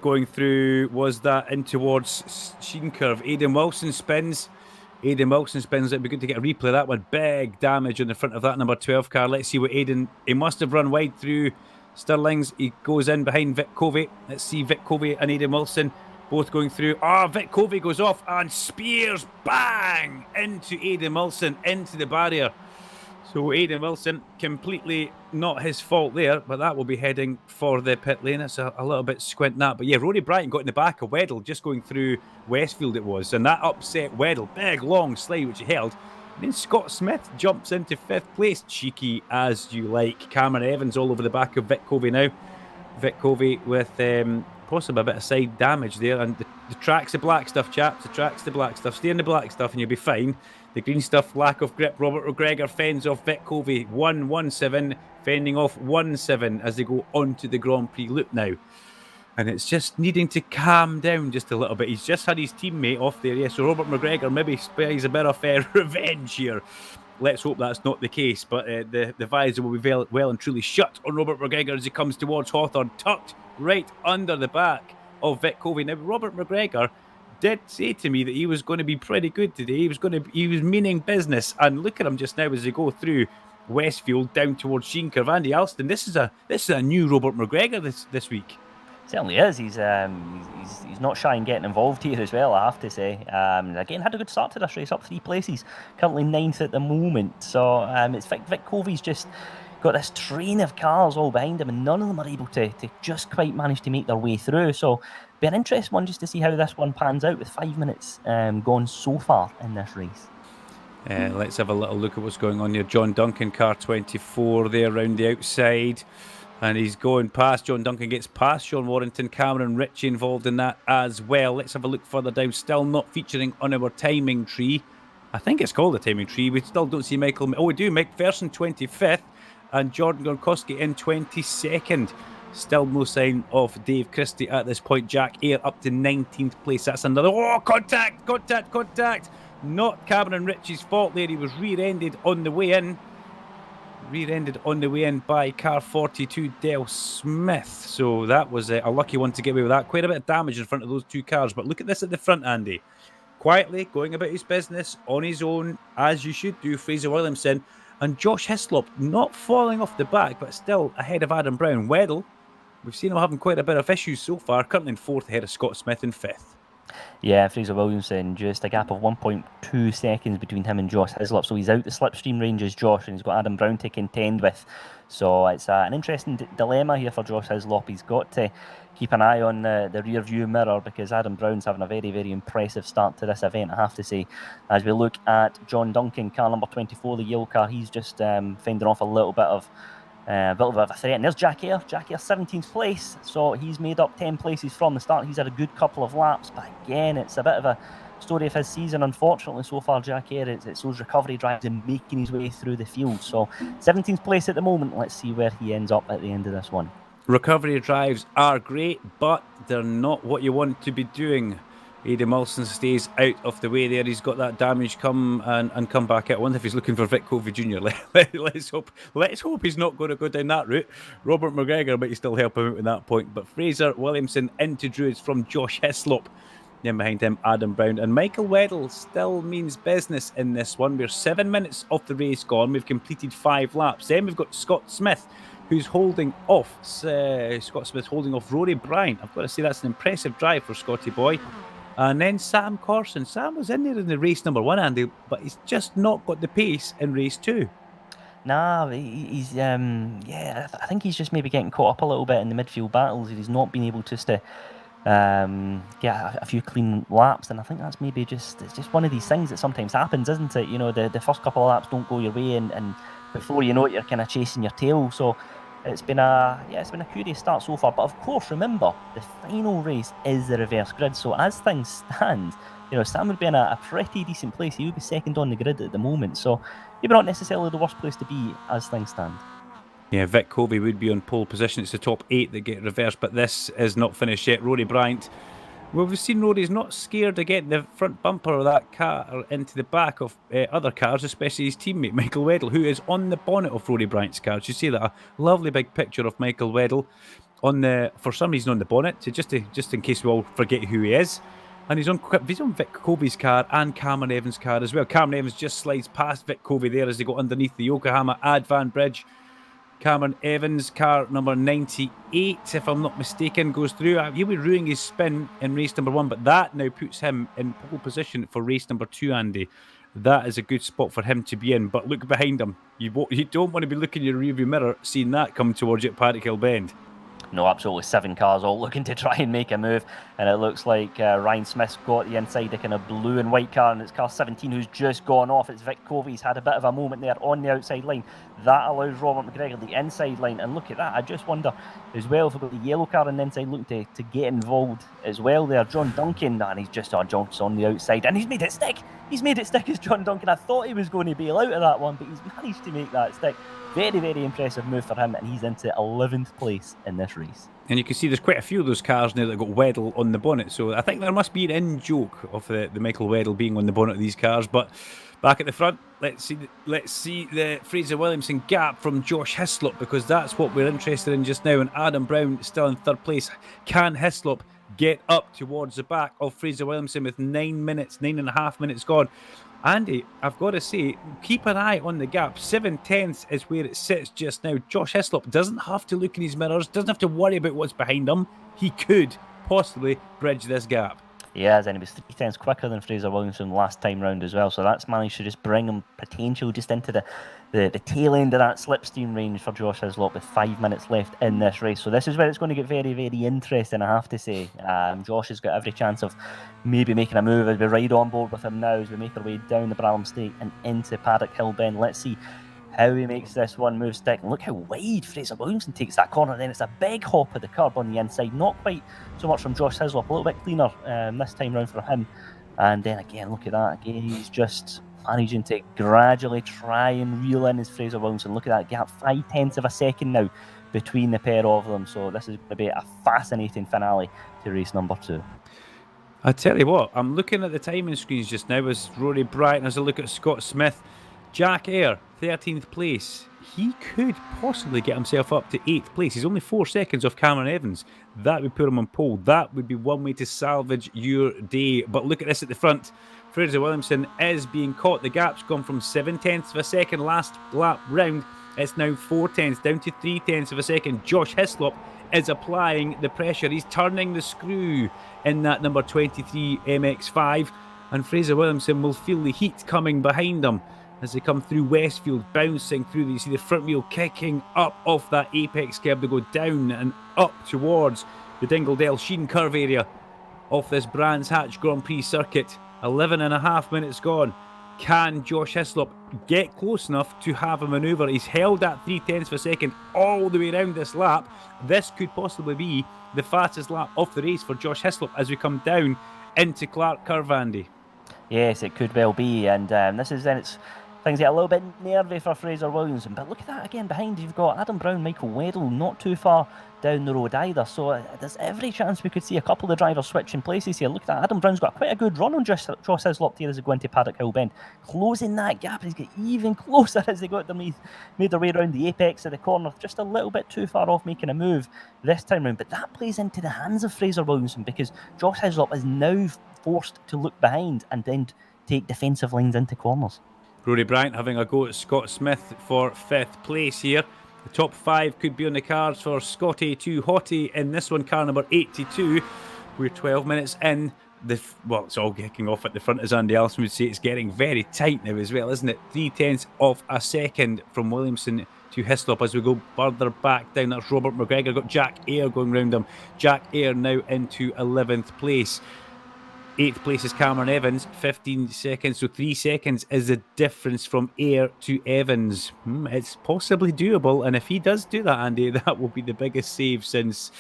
going through, was that in towards Sheen Curve. Aidan Wilson spins. It'd be good to get a replay of that one. Big damage on the front of that number 12 car. Let's see what Aidan, he must have run wide through Stirlings. He goes in behind Vic Covey. Let's see Vic Covey and Aidan Wilson both going through. Vic Covey goes off and spears bang into Aidan Wilson, into the barrier. So Aidan Wilson, completely not his fault there, but that will be heading for the pit lane. It's a little bit squint that. But yeah, Rory Bryant got in the back of Weddle just going through Westfield it was, and that upset Weddle. Big long slide which he held. And then Scott Smith jumps into 5th place. Cheeky as you like. Cameron Evans all over the back of Vic Covey now. Vic Covey with possibly a bit of side damage there. And the track's the black stuff, chaps. The track's the black stuff. Stay in the black stuff and you'll be fine. The green stuff, lack of grip. Robert McGregor fends off Vic Covey 1-1-7, fending off 1-7 as they go onto the Grand Prix loop now. And it's just needing to calm down just a little bit. He's just had his teammate off there. Yeah, so Robert McGregor maybe spies a bit of revenge here. Let's hope that's not the case. But the visor will be well and truly shut on Robert McGregor as he comes towards Hawthorne, tucked right under the back of Vic Covey. Now, Robert McGregor did say to me that he was going to be pretty good today. He was meaning business, and look at him just now as they go through Westfield down towards Sheen Curve. Andy Alston, this is a new Robert McGregor this week. Certainly is. He's not shy in getting involved here as well, I have to say. Again, had a good start to this race, up 3 places, currently 9th at the moment. So it's Vic Covey's just got this train of cars all behind him, and none of them are able to just quite manage to make their way through. So be an interesting one just to see how this one pans out with 5 minutes gone so far in this race. Let's have a little look at what's going on here. John Duncan, car 24 there around the outside. And he's going past. John Duncan gets past Sean Warrington. Cameron Ritchie involved in that as well. Let's have a look further down. Still not featuring on our timing tree. I think it's called a timing tree. We still don't see Michael. Oh, we do. McPherson 25th. And Jordan Gorkowski in 22nd. Still no sign of Dave Christie at this point. Jack Eyre up to 19th place. That's another... Oh, contact! Contact! Contact! Not Cameron Ritchie's fault there. He was rear-ended on the way in. Rear-ended on the way in by car 42, Del Smith. So that was a lucky one to get away with that. Quite a bit of damage in front of those two cars. But look at this at the front, Andy. Quietly going about his business on his own, as you should do, Fraser Williamson. And Josh Hislop not falling off the back, but still ahead of Adam Brown. Weddle, we've seen him having quite a bit of issues so far. Currently in 4th, ahead of Scott Smith in 5th. Yeah, Fraser Williamson, just a gap of 1.2 seconds between him and Josh Hislop. So he's out the slipstream range as Josh, and he's got Adam Brown to contend with. So it's an interesting dilemma here for Josh Hislop. He's got to keep an eye on the rear view mirror, because Adam Brown's having a very, very impressive start to this event, I have to say. As we look at John Duncan, car number 24, the yellow car, he's just fending off a little bit of a threat. And there's Jack Eyre. Jack Eyre 17th place, so he's made up 10 places from the start. He's had a good couple of laps, but again, it's a bit of a story of his season, unfortunately, so far. Jack Eyre, it's those recovery drives and making his way through the field. So 17th place at the moment. Let's see where he ends up at the end of this one. Recovery drives are great, but they're not what you want to be doing. Adam Alston stays out of the way there. He's got that damage come back out. I wonder if he's looking for Vic Covey Jr. Let's hope he's not going to go down that route. Robert McGregor might still help him out at that point. But Fraser Williamson into Druids from Josh Hislop. Then behind him, Adam Brown. And Michael Weddle still means business in this one. We're 7 minutes off the race gone. We've completed 5 laps. Then we've got Scott Smith, who's holding off. Scott Smith holding off Rory Bryant. I've got to say that's an impressive drive for Scotty boy. And then Sam Corson. Sam was in there in the race number 1, Andy, but he's just not got the pace in race 2. Nah, he's I think he's just maybe getting caught up a little bit in the midfield battles. He's not been able just to get a few clean laps, and I think that's maybe it's just one of these things that sometimes happens, isn't it? You know, the first couple of laps don't go your way, and before you know it, you're kind of chasing your tail. So it's been a curious start so far. But of course, remember, the final race is the reverse grid. So as things stand, you know, Sam would be in a pretty decent place. He would be second on the grid at the moment. So maybe not necessarily the worst place to be as things stand. Yeah, Vic Covey would be on pole position. It's the top 8 that get reversed, but this is not finished yet. Rory Bryant. Well, we've seen Rory's not scared of getting the front bumper of that car into the back of other cars, especially his teammate Michael Weddle, who is on the bonnet of Rory Bryant's car. You see that, a lovely big picture of Michael Weddle for some reason on the bonnet, just in case we all forget who he is. And he's on Vic Covey's car and Cameron Evans' car as well. Cameron Evans just slides past Vic Covey there as they go underneath the Yokohama Advan Bridge. Cameron Evans, car number 98, if I'm not mistaken, goes through. He'll be ruining his spin in race number 1, but that now puts him in pole position for race number 2, Andy. That is a good spot for him to be in, but look behind him. You don't want to be looking in your rearview mirror, seeing that come towards you at Paddock Hill Bend. No, absolutely 7 cars all looking to try and make a move, and it looks like Ryan Smith's got the inside, the kind of blue and white car, and it's car 17 who's just gone off. It's Vic Covey's had a bit of a moment there on the outside line. That allows Robert McGregor the inside line, and look at that. I just wonder as well if we've got the yellow car on the inside looking to get involved as well there. John Duncan, and he's just on the outside, and he's made it stick. He's made it stick as John Duncan. I thought he was going to bail out of that one, but he's managed to make that stick. Very, very impressive move for him, and he's into 11th place in this race. And you can see there's quite a few of those cars now that got Weddle on the bonnet, so I think there must be an in-joke of the Michael Weddle being on the bonnet of these cars. But back at the front, let's see the Fraser Williamson gap from Josh Hislop, because that's what we're interested in just now. And Adam Brown still in 3rd place. Can Hislop get up towards the back of Fraser Williamson with 9.5 minutes gone? Andy, I've got to say, keep an eye on the gap. 7/10 is where it sits just now. Josh Hislop doesn't have to look in his mirrors, doesn't have to worry about what's behind him. He could possibly bridge this gap. He is, and he was 3 tenths quicker than Fraser Williamson last time round as well. So that's managed to just bring him potentially just into the tail end of that slipstream range for Josh Hislop with 5 minutes left in this race. So this is where it's going to get very, very interesting, I have to say. Josh has got every chance of maybe making a move as we ride on board with him now as we make our way down the Bramham Straight and into Paddock Hill Bend. Let's see how he makes this one move stick. And look how wide Fraser Williamson takes that corner. Then it's a big hop of the curb on the inside. Not quite so much from Josh Hislop. A little bit cleaner this time round for him. And then again, look at that. Again, he's just managing to gradually try and reel in his Fraser Williamson. Look at that gap. 5 tenths of a second now between the pair of them. So this is going to be a fascinating finale to race number 2. I tell you what, I'm looking at the timing screens just now as Rory Brighton has a look at Scott Smith. Jack Eyre, 13th place. He could possibly get himself up to 8th place. He's only 4 seconds off Cameron Evans. That would put him on pole. That would be one way to salvage your day. But look at this at the front. Fraser Williamson is being caught. The gap's gone from 7 tenths of a second last lap round. It's now 4 tenths, down to 3 tenths of a second. Josh Hislop is applying the pressure. He's turning the screw in that number 23 MX-5. And Fraser Williamson will feel the heat coming behind him as they come through Westfield, bouncing through. You see the front wheel kicking up off that apex curb. They go down and up towards the Dingledale Sheen curve area of this Brands Hatch Grand Prix circuit. 11.5 minutes gone. Can Josh Hislop get close enough to have a manoeuvre? He's held that 3 tenths of a second all the way around this lap. This could possibly be the fastest lap of the race for Josh Hislop as we come down into Clark Curve, Andy. Yes, it could well be. And this is then it's things get a little bit nervy for Fraser Williamson. But look at that again behind. You've got Adam Brown, Michael Weddle, not too far down the road either. So there's every chance we could see a couple of the drivers switching places here. Look at that. Adam Brown's got quite a good run on Josh Hislop here as they go into Paddock Hill Bend. Closing that gap. He's got even closer as they got made their way around the apex of the corner. Just a little bit too far off making a move this time round. But that plays into the hands of Fraser Williamson because Josh Hislop is now forced to look behind and then take defensive lines into corners. Rory Bryant having a go at Scott Smith for 5th place here. The top 5 could be on the cards for Scotty 2 Hottie in this one, car number 82. We're 12 minutes in. It's all kicking off at the front, as Andy Alston would say. It's getting very tight now as well, isn't it? 3 tenths of a second from Williamson to Hislop as we go further back down. That's Robert McGregor. Got Jack Eyre going round him. Jack Eyre now into 11th place. 8th place is Cameron Evans, 15 seconds. So 3 seconds is the difference from Eyre to Evans. It's possibly doable. And if he does do that, Andy, that will be the biggest save since...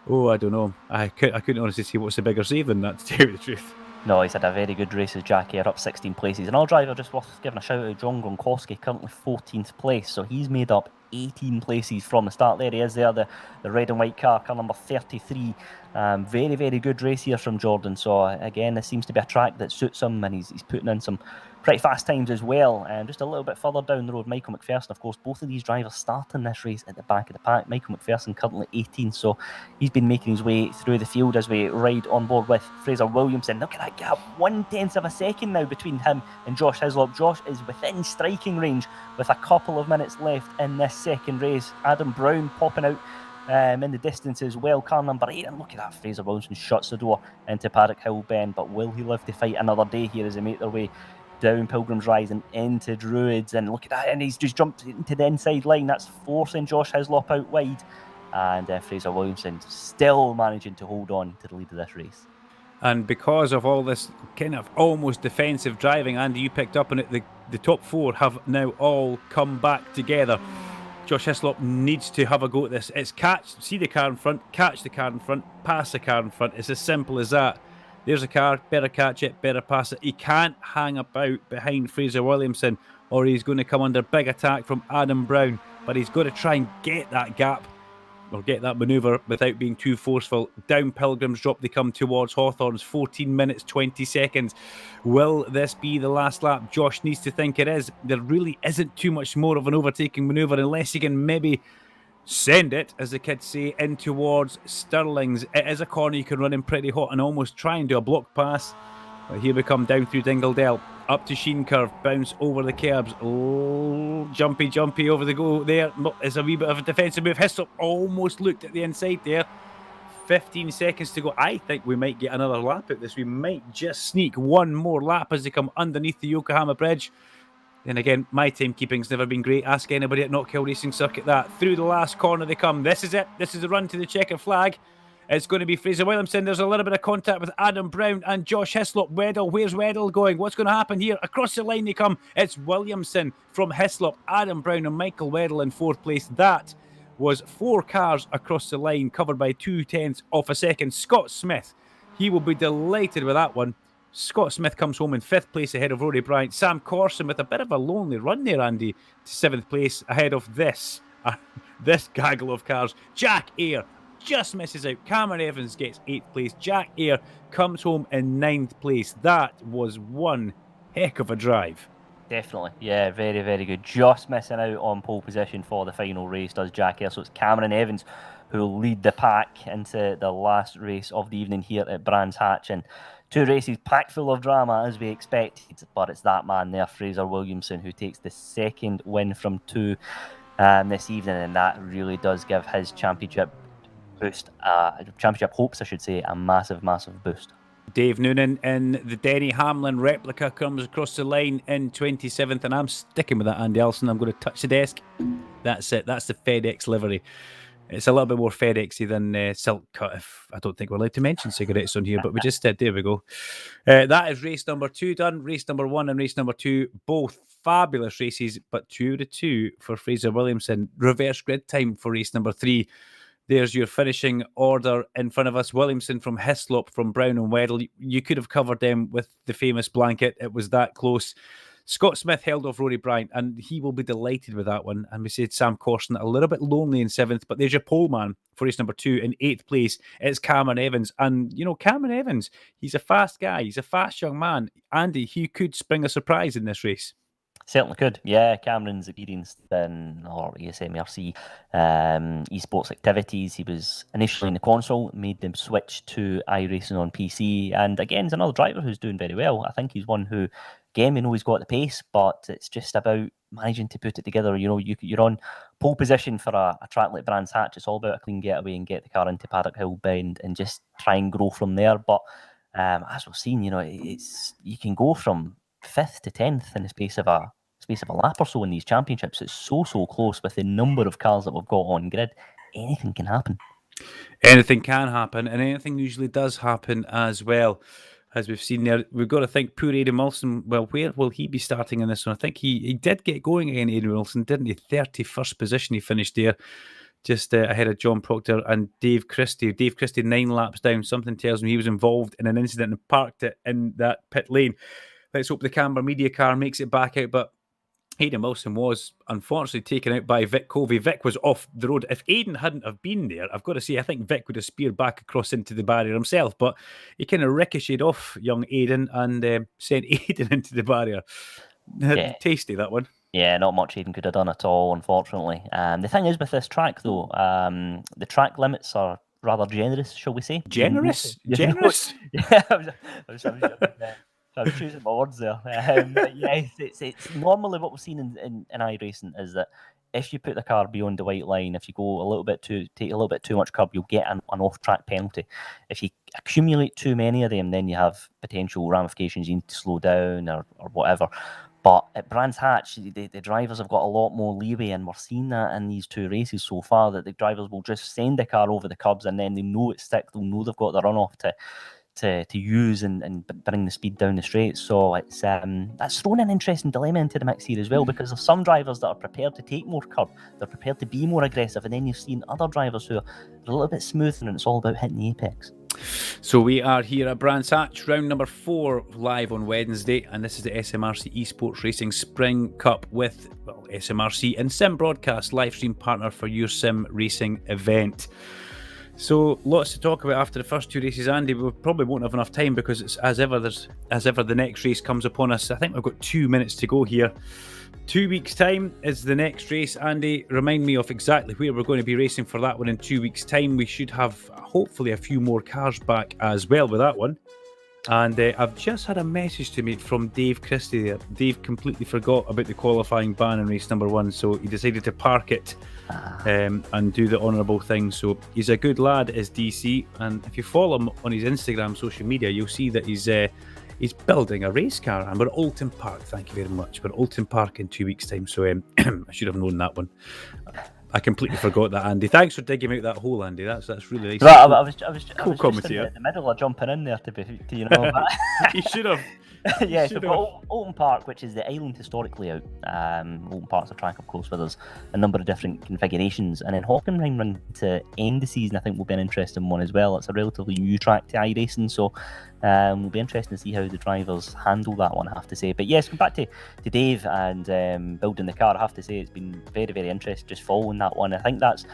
I don't know. I couldn't honestly say what's the bigger save than that, to tell you the truth. No, he's had a very good race as Jack Eyre, up 16 places. Another driver just worth giving a shout out, John Gronkowski, currently 14th place. So he's made up 18 places from the start. There he is there, the red and white car number 33. Very, very good race here from Jordan. So again, this seems to be a track that suits him, and he's putting in some pretty fast times as well. And just a little bit further down the road, Michael McPherson, of course, both of these drivers starting this race at the back of the pack. Michael McPherson currently 18th, so he's been making his way through the field as we ride on board with Fraser Williamson. Look at that gap, 1 tenth of a second now between him and Josh Hislop. Josh is within striking range with a couple of minutes left in this second race. Adam Brown popping out in the distance as well, car number 8. And look at that, Fraser Williamson shuts the door into Paddock Hill Bend. But will he live to fight another day here as they make their way down Pilgrim's Rise and into Druids? And look at that, and he's just jumped into the inside line. That's forcing Josh Hislop out wide. And Fraser Williamson still managing to hold on to the lead of this race. And because of all this kind of almost defensive driving, Andy, you picked up on it, the top 4 have now all come back together. Josh Hislop needs to have a go at this. It's see the car in front, catch the car in front, pass the car in front. It's as simple as that. There's a car, better catch it, better pass it. He can't hang about behind Fraser Williamson or he's going to come under big attack from Adam Brown. But he's got to try and get that gap or get that manoeuvre without being too forceful. Down Pilgrim's Drop they come towards Hawthorns, 14 minutes, 20 seconds. Will this be the last lap? Josh needs to think it is. There really isn't too much more of an overtaking manoeuvre unless he can maybe send it, as the kids say, in towards Stirling's. It is a corner you can run in pretty hot and almost try and do a block pass. But here we come down through Dingledale, up to Sheen Curve, bounce over the curbs. Oh, jumpy over the go there. There's a wee bit of a defensive move. Hislop almost looked at the inside there. 15 seconds to go. I think we might get another lap at this. We might just sneak one more lap as they come underneath the Yokohama Bridge. Then again, my timekeeping's never been great. Ask anybody at Knockhill Racing Circuit that. Through the last corner they come. This is it. This is the run to the checkered flag. It's going to be Fraser Williamson. There's a little bit of contact with Adam Brown and Josh Hislop. Weddell, where's Weddell going? What's going to happen here? Across the line they come. It's Williamson from Hislop, Adam Brown and Michael Weddell in fourth place. That was 4 cars across the line, covered by 0.2 of a second. Scott Smith, he will be delighted with that one. Scott Smith comes home in 5th place ahead of Rory Bryant. Sam Corson with a bit of a lonely run there, Andy, to 7th place ahead of this gaggle of cars. Jack Eyre just misses out. Cameron Evans gets 8th place. Jack Eyre comes home in 9th place. That was one heck of a drive. Definitely, yeah, very, very good. Just missing out on pole position for the final race does Jack Eyre. So it's Cameron Evans who will lead the pack into the last race of the evening here at Brands Hatch. And 2 races packed full of drama as we expected, but it's that man there, Fraser Williamson, who takes the 2nd win from 2 this evening, and that really does give his championship boost, championship hopes, I should say, a massive, massive boost. Dave Noonan in the Denny Hamlin replica comes across the line in 27th, and I'm sticking with that, Andy Alston. I'm going to touch the desk. That's it. That's the FedEx livery. It's a little bit more FedExy than Silk Cut. If I don't think we're allowed to mention cigarettes on here, but we just did. There we go. That is race number 2 done. Race number 1 and race number 2, both fabulous races, but 2 out of 2 for Fraser Williamson. Reverse grid time for race number 3. There's your finishing order in front of us. Williamson from Hislop, from Brown and Weddell. You could have covered them with the famous blanket. It was that close. Scott Smith held off Rory Bryant, and he will be delighted with that one. And we said Sam Corson a little bit lonely in 7th, but there's your pole man for race number 2 in 8th place. It's Cameron Evans. And, you know, Cameron Evans, he's a fast guy. He's a fast young man. Andy, he could spring a surprise in this race. Certainly could. Yeah, Cameron's experienced in SMRC eSports activities. He was initially in the console, made them switch to iRacing on PC. And again, he's another driver who's doing very well. I think he's one who, again, we know he's got the pace, but it's just about managing to put it together. You know, you're on pole position for a track like Brands Hatch. It's all about a clean getaway and get the car into Paddock Hill Bend and just try and grow from there. But as we've seen, you know, you can go from 5th to 10th in the space of a lap or so in these championships. It's so close with the number of cars that we've got on grid. Anything can happen. Anything can happen, and anything usually does happen as well. As we've seen there, we've got to think poor Aidan Wilson. Well, where will he be starting in this one? I think he did get going again, Aidan Wilson, didn't he? 31st position he finished there, just ahead of John Proctor and Dave Christie. Dave Christie 9 laps down. Something tells me he was involved in an incident and parked it in that pit lane. Let's hope the Camber media car makes it back out, but Aidan Wilson was unfortunately taken out by Vic Covey. Vic was off the road. If Aidan hadn't have been there, I've got to say, I think Vic would have speared back across into the barrier himself, but he kind of ricocheted off young Aidan and sent Aidan into the barrier. Yeah. Tasty, that one. Yeah, not much Aidan could have done at all, unfortunately. The thing is with this track, though, the track limits are rather generous, shall we say? Generous? Generous? Yeah, I was choosing my words there. Yes, it's normally what we've seen in iRacing is that if you put the car beyond the white line, if you go take a little bit too much curb, you'll get an off-track penalty. If you accumulate too many of them, then you have potential ramifications. You need to slow down or whatever. But at Brands Hatch, the drivers have got a lot more leeway, and we're seeing that in these 2 races so far, that the drivers will just send the car over the curbs, and then they know it's thick. They'll know they've got the runoff to use and bring the speed down the straight. So it's that's thrown an interesting dilemma into the mix here as well, because there's some drivers that are prepared to take more curb, they're prepared to be more aggressive, and then you've seen other drivers who are a little bit smoother, and it's all about hitting the apex. So we are here at Brands Hatch, round number 4, live on Wednesday, and this is the SMRC eSports Racing Spring Cup with SMRC and Sim Broadcast, live stream partner for your sim racing event. So lots to talk about after the first 2 races, Andy. We probably won't have enough time because it's as ever the next race comes upon us. I think we've got 2 minutes to go here. 2 weeks' time is the next race. Andy, remind me of exactly where we're going to be racing for that one in 2 weeks' time. We should have hopefully a few more cars back as well with that one. And I've just had a message to me from Dave Christie there. Dave completely forgot about the qualifying ban in race number 1, so he decided to park it and do the honourable thing. So he's a good lad, is DC, and if you follow him on his Instagram social media, you'll see that he's building a race car, and we're at Alton Park. Thank you very much. We're at Alton Park in 2 weeks' time, so I should have known that one. I completely forgot that, Andy. Thanks for digging out that hole, Andy. That's really nice. Right, I was cool just in the middle of jumping in there You should have. Yeah, so we've got Alton Park, which is the island historic layout. Alton Park's a track, of course, where there's a number of different configurations. And then Hockenheim run to end the season, I think, will be an interesting one as well. It's a relatively new track to iRacing, so it'll be interesting to see how the drivers handle that one, I have to say. But yes, come back to Dave and building the car. I have to say it's been very, very interesting just following that one. I think that's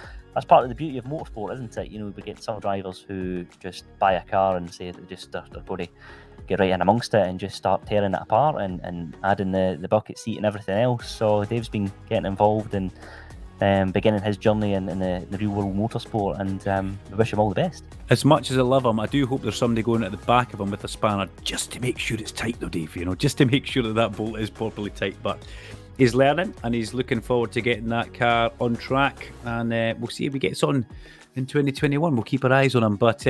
part of the beauty of motorsport, isn't it? You know, we get some drivers who just buy a car and say they're going to get right in amongst it and just start tearing it apart and adding the bucket seat and everything else. So Dave's been getting involved and beginning his journey in the real world motorsport, and we wish him all the best. As much as I love him, I do hope there's somebody going at the back of him with a spanner just to make sure it's tight though, Dave, you know, just to make sure that bolt is properly tight. But he's learning and he's looking forward to getting that car on track, and we'll see if he gets on in 2021. We'll keep our eyes on him. But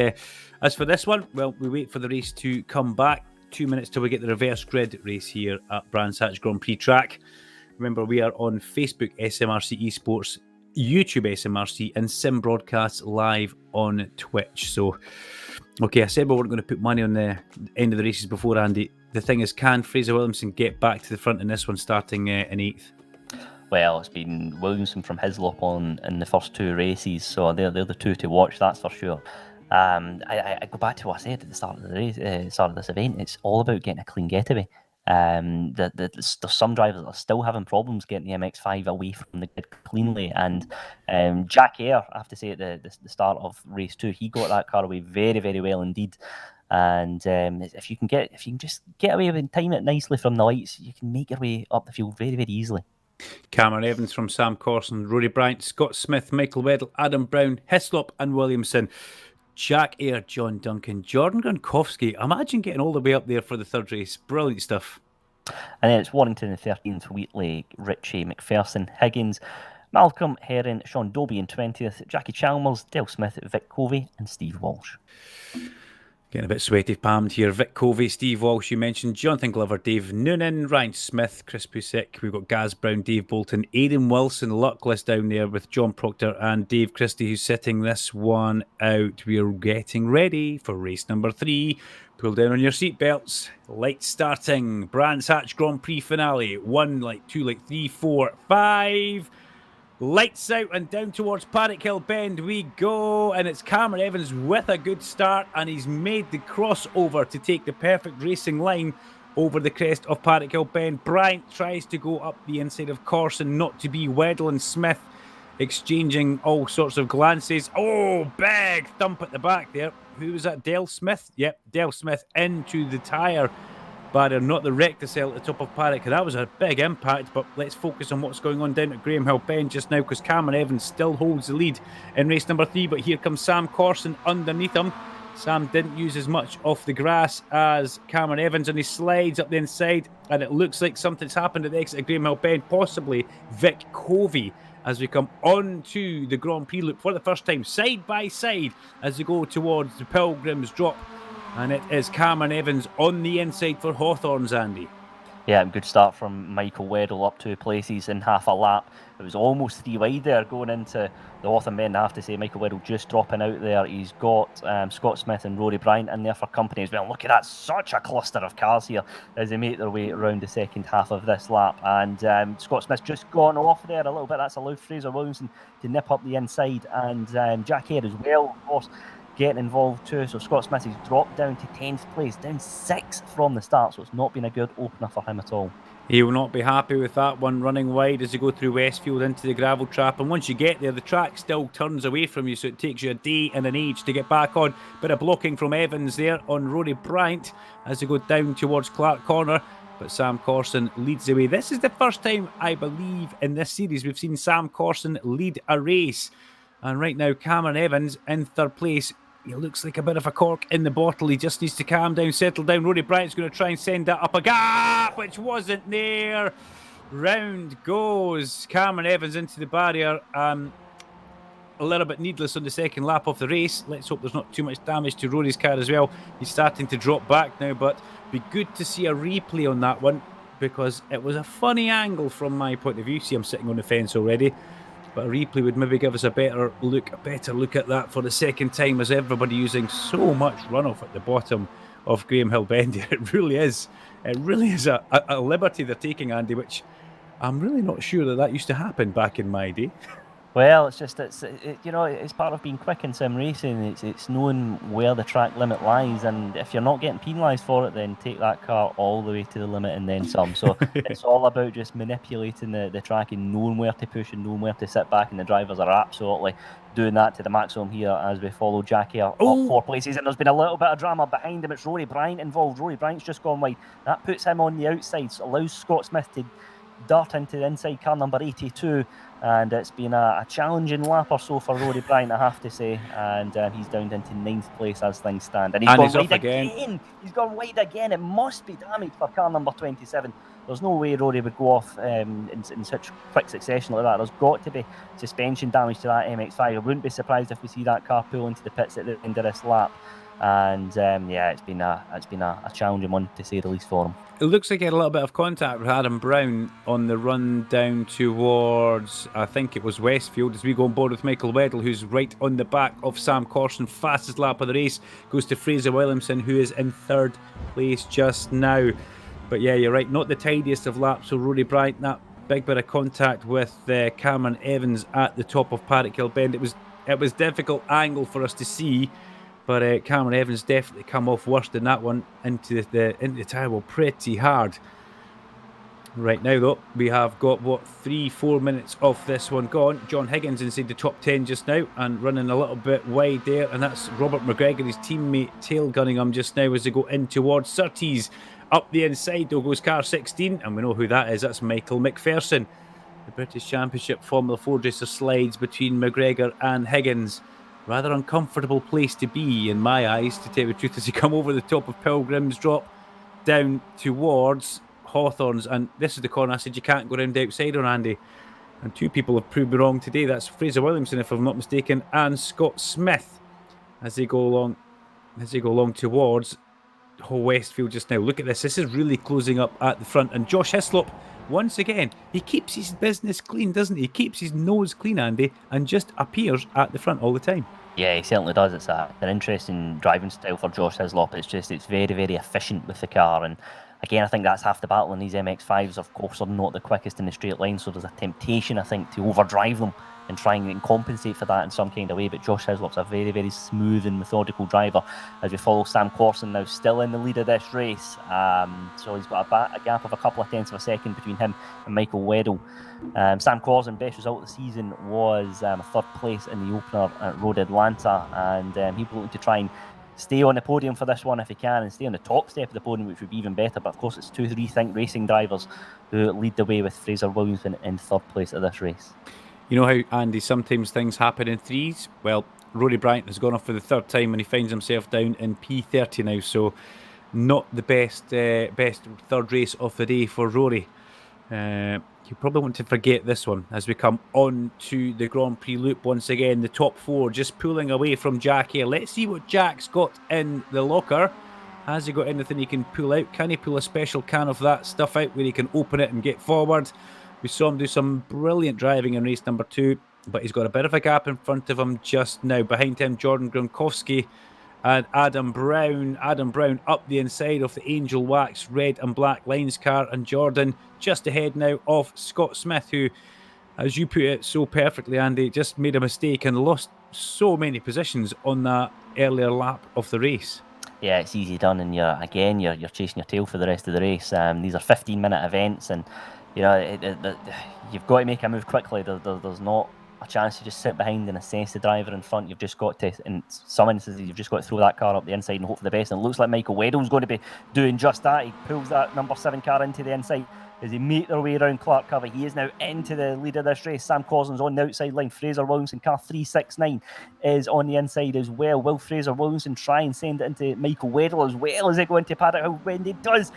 as for this one, well, we wait for the race to come back. 2 minutes till we get the reverse grid race here at Brands Hatch Grand Prix track. Remember, we are on Facebook, SMRC eSports, YouTube, SMRC, and Sim Broadcasts live on Twitch. So, okay, I said we weren't going to put money on the end of the races before, Andy. The thing is, can Fraser Williamson get back to the front in this one, starting in 8th? Well, it's been Williamson from Hislop on in the first 2 races, so they're the 2 to watch, that's for sure. I go back to what I said at the start of the race, start of this event. It's all about getting a clean getaway. There's some drivers that are still having problems getting the MX-5 away from the grid cleanly, and Jack Eyre, I have to say, at the start of race 2, he got that car away very, very well indeed. And if you can just get away and time it nicely from the lights, you can make your way up the field very, very easily. Cameron Evans from Sam Corson, Rory Bryant, Scott Smith, Michael Weddle, Adam Brown, Hislop and Williamson, Jack Eyre, John Duncan, Jordan Gronkowski. Imagine getting all the way up there for the 3rd race. Brilliant stuff. And then it's Warrington in 13th, Wheatley, Ritchie, McPherson, Higgins, Malcolm, Heron, Sean Dobie in 20th, Jackie Chalmers, Dale Smith, Vic Covey and Steve Walsh. Getting a bit sweaty palmed here. Vic Covey, Steve Walsh, you mentioned, Jonathan Glover, Dave Noonan, Ryan Smith, Chris Pusek. We've got Gaz Brown, Dave Bolton, Aidan Wilson, luckless down there with John Proctor and Dave Christie, who's sitting this one out. We are getting ready for race number 3. Pull down on your seatbelts. Lights starting. Brands Hatch Grand Prix finale. 1, 2, 3, 4, 5. Lights out and down towards Paddock Hill Bend we go, and it's Cameron Evans with a good start, and he's made the crossover to take the perfect racing line over the crest of Paddock Hill Bend. Bryant tries to go up the inside of Corson, not to be. Weddle and Smith exchanging all sorts of glances. Oh, big thump at the back there. Who was that? Dale Smith? Yep, Dale Smith into the tyre barrier, not the recticel at the top of Paddock. That was a big impact, but let's focus on what's going on down at Graham Hill Bend just now, because Cameron Evans still holds the lead in race number 3, but here comes Sam Corson underneath him. Sam didn't use as much off the grass as Cameron Evans, and he slides up the inside, and it looks like something's happened at the exit of Graham Hill Bend, possibly Vic Covey, as we come on to the Grand Prix loop for the first time, side by side, as we go towards the Pilgrim's Drop. And it is Cameron Evans on the inside for Hawthorns, Andy. Yeah, good start from Michael Weddle, up 2 places in half a lap. It was almost 3 wide there going into the Hawthorn Bend. I have to say, Michael Weddle just dropping out there. He's got Scott Smith and Rory Bryant in there for company as well. Look at that, such a cluster of cars here as they make their way around the second half of this lap. And Scott Smith just gone off there a little bit. That's allowed Fraser Williamson to nip up the inside. And Jack Eyre as well, of course, getting involved too. So Scott Smith has dropped down to 10th place, down 6 from the start, so it's not been a good opener for him at all. He will not be happy with that one, running wide as you go through Westfield into the gravel trap, and once you get there, the track still turns away from you, so it takes you a day and an age to get back on. Bit of blocking from Evans there on Rory Bryant as they go down towards Clark Corner, but Sam Corson leads the way. This is the first time, I believe, in this series we've seen Sam Corson lead a race, and right now Cameron Evans in 3rd place. He looks like a bit of a cork in the bottle. He just needs to calm down, settle down. Rory Bryant's going to try and send that up a gap, which wasn't there. Round goes Cameron Evans into the barrier. A little bit needless on the second lap of the race. Let's hope there's not too much damage to Rory's car as well. He's starting to drop back now, but be good to see a replay on that one because it was a funny angle from my point of view. See, I'm sitting on the fence already, but a replay would maybe give us a better look at that for the second time, as everybody using so much runoff at the bottom of Graham Hill Bend. It really is a liberty they're taking, Andy, which I'm really not sure that used to happen back in my day. Well, it's just it's part of being quick in sim racing. It's knowing where the track limit lies, and if you're not getting penalised for it, then take that car all the way to the limit and then some. So it's all about just manipulating the track and knowing where to push and knowing where to sit back, and the drivers are absolutely doing that to the maximum here as we follow Jackie up 4 places, and there's been a little bit of drama behind him. It's Rory Bryant involved. Rory Bryant's just gone wide. That puts him on the outside, so allows Scott Smith to dart into the inside car number 82, and it's been a challenging lap or so for Rory Bryant, I have to say, and he's down into 9th place as things stand, and he's gone wide again. He's gone wide again. It must be damage for car number 27. There's no way Rory would go off in such quick succession like that. There's got to be suspension damage to that MX-5. I wouldn't be surprised if we see that car pull into the pits at the end of this lap. And it's been a challenging one to say the least for him. It looks like he had a little bit of contact with Adam Brown on the run down towards, I think it was Westfield, as we go on board with Michael Weddle, who's right on the back of Sam Corson. Fastest lap of the race goes to Fraser Williamson, who is in 3rd place just now. But yeah, you're right, not the tidiest of laps. So Rory Bryant, that big bit of contact with Cameron Evans at the top of Paddock Hill Bend. It was difficult angle for us to see. But Cameron Evans definitely come off worse than that one into the tyre pretty hard. Right now, though, we have got, 3-4 minutes of this one gone. John Higgins inside the top 10 just now and running a little bit wide there. And that's Robert McGregor, his teammate, tail gunning him just now as they go in towards Surtees. Up the inside, though, goes car 16. And we know who that is. That's Michael McPherson. The British Championship Formula 4 racer slides between McGregor and Higgins. Rather uncomfortable place to be, in my eyes, to tell you the truth, as you come over the top of Pilgrims, drop down towards Hawthorns. And this is the corner I said you can't go around the outside on, Andy. And 2 people have proved me wrong today. That's Fraser Williamson, if I'm not mistaken, and Scott Smith as they go along towards Westfield just now. Look at this. This is really closing up at the front. And Josh Hislop, once again, he keeps his business clean, doesn't he? He keeps his nose clean, Andy, and just appears at the front all the time. Yeah, he certainly does. It's an interesting driving style for Josh Hislop. It's very, very efficient with the car. And again, I think that's half the battle. And these MX-5s, of course, are not the quickest in the straight line. So there's a temptation, I think, to overdrive them and try and compensate for that in some kind of way. But Josh Hislop's a very, very smooth and methodical driver as we follow Sam Corson now still in the lead of this race. So he's got a gap of a couple of tenths of a second between him and Michael Weddle. Sam Corson, best result of the season was 3rd place in the opener at Road Atlanta, and he'll be looking to try and stay on the podium for this one if he can, and stay on the top step of the podium, which would be even better. But of course, it's 2 Rethink Racing drivers who lead the way, with Fraser Williamson in 3rd place of this race. You know how, Andy, sometimes things happen in threes? Well, Rory Bryant has gone off for the 3rd time and he finds himself down in P30 now, so not the best 3rd race of the day for Rory. You probably want to forget this one as we come on to the Grand Prix loop once again. The top 4 just pulling away from Jack here. Let's see what Jack's got in the locker. Has he got anything he can pull out? Can he pull a special can of that stuff out where he can open it and get forward? We saw him do some brilliant driving in race number 2, but he's got a bit of a gap in front of him just now. Behind him, Jordan Gronkowski and Adam Brown. Adam Brown up the inside of the Angel Wax red and black lines car, and Jordan just ahead now of Scott Smith, who, as you put it so perfectly, Andy, just made a mistake and lost so many positions on that earlier lap of the race. Yeah, it's easy done, and you're chasing your tail for the rest of the race. These are 15-minute events, and you've got to make a move quickly. There's not a chance to just sit behind and assess the driver in front. You've just got to, in some instances, you've just got to throw that car up the inside and hope for the best. And it looks like Michael Weddle's going to be doing just that. He pulls that number 7 car into the inside. as they make their way around Clark Cover. He is now into the lead of this race. Sam Coslin's on the outside line. Fraser Williamson, car 369, is on the inside as well. Will Fraser Williamson try and send it into Michael Weddle as well as they go into paddock? When he does.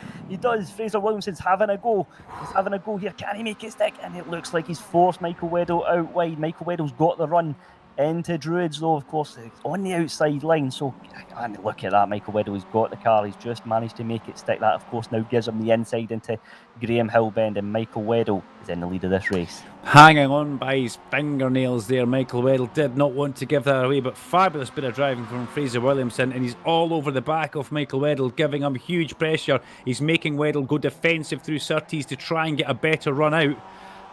Fraser Williamson's having a go. He's having a go here. Can he make it stick? And it looks like he's forced Michael Weddle out wide. Michael Weddle's got the run into Druids, though, of course, on the outside line. So, and look at that. Michael Weddle has got the car. He's just managed to make it stick. That, of course, now gives him the inside into Graham Hillbend, and Michael Weddle is in the lead of this race. Hanging on by his fingernails there, Michael Weddle did not want to give that away, but fabulous bit of driving from Fraser Williamson, and he's all over the back of Michael Weddle, giving him huge pressure. He's making Weddle go defensive through Surtees to try and get a better run out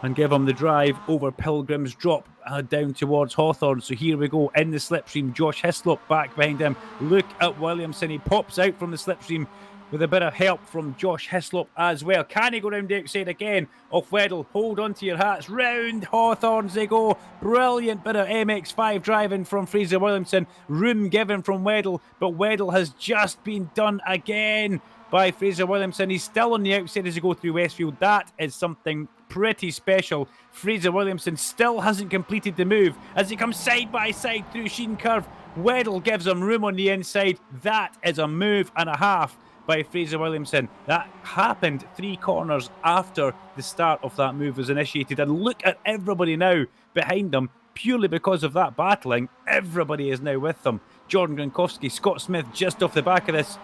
and give him the drive over Pilgrim's Drop down towards Hawthorne. So here we go in the slipstream. Josh Hislop back behind him. Look at Williamson. He pops out from the slipstream with a bit of help from Josh Hislop as well. Can he go round the outside again of Weddle? Hold on to your hats. Round Hawthorns they go. Brilliant bit of MX-5 driving from Fraser Williamson. Room given from Weddle, but Weddle has just been done again by Fraser Williamson. He's still on the outside as he go through Westfield. That is something pretty special. Fraser Williamson still hasn't completed the move as he comes side by side through Sheen Curve. Weddle gives him room on the inside. That is a move and a half by Fraser Williamson. That happened 3 corners after the start of that move was initiated. And look at everybody now behind them, purely because of that battling. Everybody is now with them. Jordan Gronkowski, Scott Smith just off the back of this.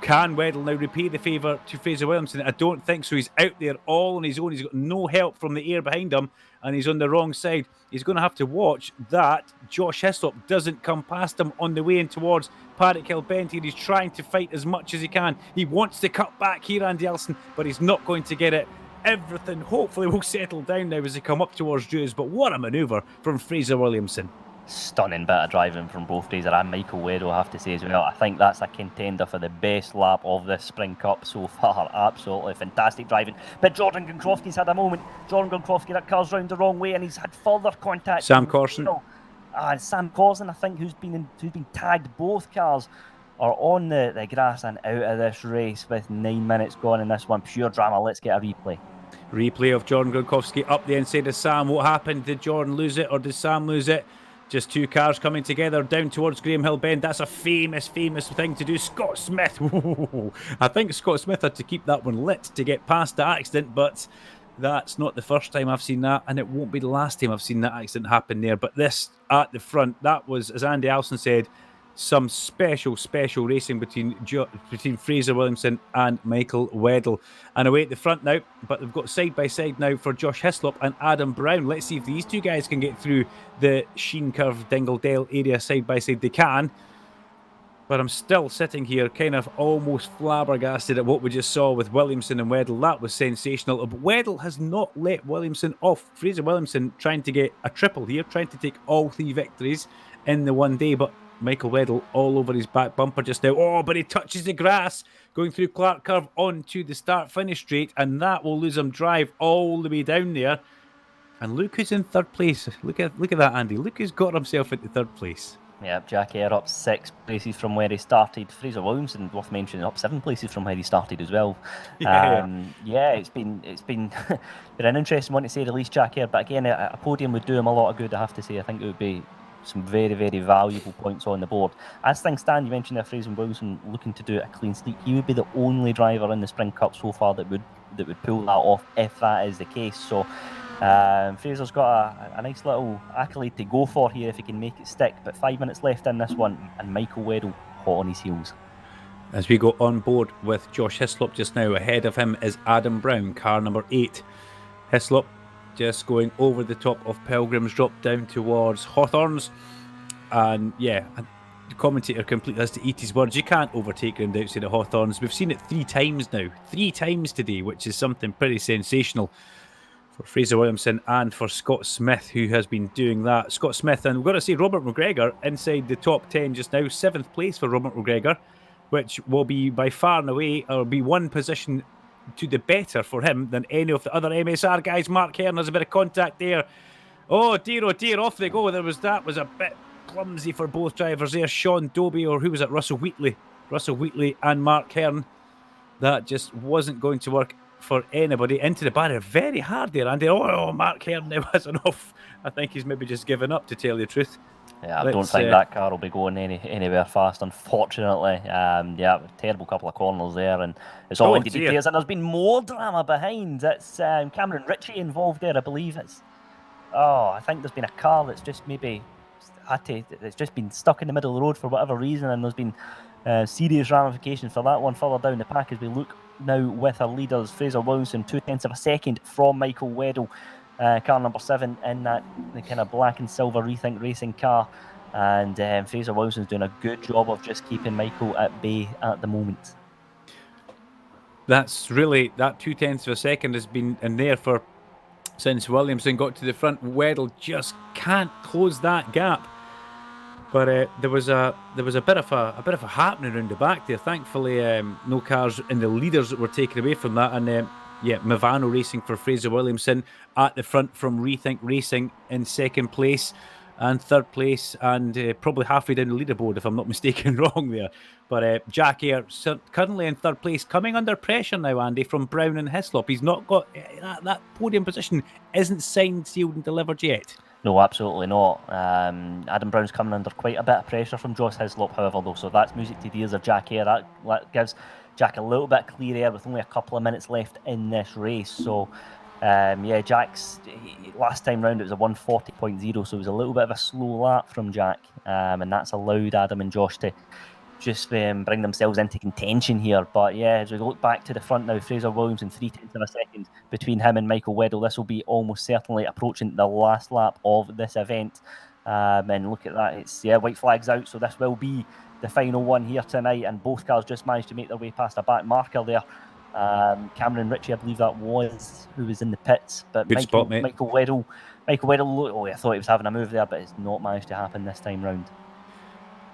Can Weddle now repay the favour to Fraser Williamson? I don't think so. He's out there all on his own. He's got no help from the air behind him, and he's on the wrong side. He's going to have to watch that Josh Hislop doesn't come past him on the way in towards Paddock Hill Bend here. He's trying to fight as much as he can. He wants to cut back here, Andy Alston, but he's not going to get it. Everything hopefully will settle down now as they come up towards Jews, but what a manoeuvre from Fraser Williamson. Stunning bit of driving from both Fraser and Michael Weddle, I have to say as well. I think that's a contender for the best lap of this Spring Cup so far. Absolutely fantastic driving. But Jordan Gronkowski's had a moment. Jordan Gronkowski, that car's round the wrong way, and he's had further contact. Sam Corson. Sam Corson, I think, who's been tagged. Both cars are on the grass and out of this race with 9 minutes gone in this one. Pure drama. Let's get a replay. Replay of Jordan Gronkowski up the inside of Sam. What happened? Did Jordan lose it or did Sam lose it? Just 2 cars coming together down towards Graham Hill Bend. That's a famous thing to do. Scott Smith. I think Scott Smith had to keep that one lit to get past the accident, but that's not the first time I've seen that, and it won't be the last time I've seen that accident happen there. But this at the front, that was, as Andy Alston said, some special racing between Fraser Williamson and Michael Weddle. And away at the front now, but they've got side by side now for Josh Hislop and Adam Brown. Let's see if these 2 guys can get through the Sheen Curve Dingledale area side by side. They can. But I'm still sitting here kind of almost flabbergasted at what we just saw with Williamson and Weddle. That was sensational. But Weddle has not let Williamson off. Fraser Williamson trying to get a triple here, trying to take all 3 victories in the one day, but Michael Weddle all over his back bumper just now. Oh, but he touches the grass going through Clark Curve onto the start-finish straight, and that will lose him drive all the way down there. And look who's in 3rd place. Look at that, Andy. Look who's got himself into 3rd place. Yeah, Jack Eyre up 6 places from where he started. Fraser Williamson, worth mentioning, up 7 places from where he started as well. It's been been an interesting one to say the least, Jack Eyre. But again, a podium would do him a lot of good, I have to say. I think it would be some very, very valuable points on the board. As things stand, you mentioned there Fraser Williamson looking to do a clean sweep. He would be the only driver in the Spring Cup so far that would pull that off if that is the case. So Fraser's got a nice little accolade to go for here if he can make it stick. But 5 minutes left in this one, and Michael Weddle hot on his heels. As we go on board with Josh Hislop just now, ahead of him is Adam Brown, car number 8. Hislop just going over the top of Pilgrim's Drop down towards Hawthorns. And yeah, the commentator completely has to eat his words. You can't overtake round outside of Hawthorns. We've seen it 3 times now. 3 times today, which is something pretty sensational for Fraser Williamson and for Scott Smith, who has been doing that. Scott Smith, and we've got to say Robert McGregor inside the top 10 just now. 7th place for Robert McGregor, which will be by far and away, or be 1 position to the better for him than any of the other MSR guys. Mark Hearn has a bit of contact there. Oh dear, off they go. That was a bit clumsy for both drivers there. Sean Dobie, or who was it? Russell Wheatley and Mark Hearn. That just wasn't going to work for anybody. Into the barrier, very hard there, Andy. Oh, Mark Hearn now has enough. I think he's maybe just given up, to tell you the truth. Yeah, I don't think that car will be going anywhere fast, unfortunately. Yeah, terrible couple of corners there, and it's all into details. And there's been more drama behind. It's Cameron Ritchie involved there, I believe. I think there's been a car that's just maybe it's just been stuck in the middle of the road for whatever reason, and there's been serious ramifications for that one further down the pack as we look now with our leaders. Fraser Williamson, 0.2 of a second from Michael Weddle. Car number 7 in the kind of black and silver Rethink Racing car, and Fraser Wilson's doing a good job of just keeping Michael at bay at the moment. That's really, that 0.2 of a second has been in there since Williamson got to the front. Weddle just can't close that gap. But there was a bit of a happening around the back there. Thankfully, no cars in the leaders that were taken away from that, and Movano Racing for Fraser Williamson at the front from Rethink Racing in second place, and third place, and probably halfway down the leaderboard, if I'm not mistaken, wrong there. But Jack Eyre currently in third place, coming under pressure now, Andy, from Brown and Hislop. He's not got that podium position, isn't signed, sealed, and delivered yet. No, absolutely not. Adam Brown's coming under quite a bit of pressure from Josh Hislop, however, though, so that's music to the ears of Jack Eyre. That gives Jack a little bit clear air with only a couple of minutes left in this race. So, Jack's last time round it was a 140.0, so it was a little bit of a slow lap from Jack, and that's allowed Adam and Josh to just bring themselves into contention here. But yeah, as we look back to the front now, Fraser Williamson 0.3 of a second between him and Michael Weddle. This will be almost certainly approaching the last lap of this event. And look at that, it's white flags out, so this will be the final one here tonight, and both cars just managed to make their way past a back marker there. Cameron Ritchie, I believe that was, who was in the pits. But good spot, mate. Michael Weddle, I thought he was having a move there, but it's not managed to happen this time round.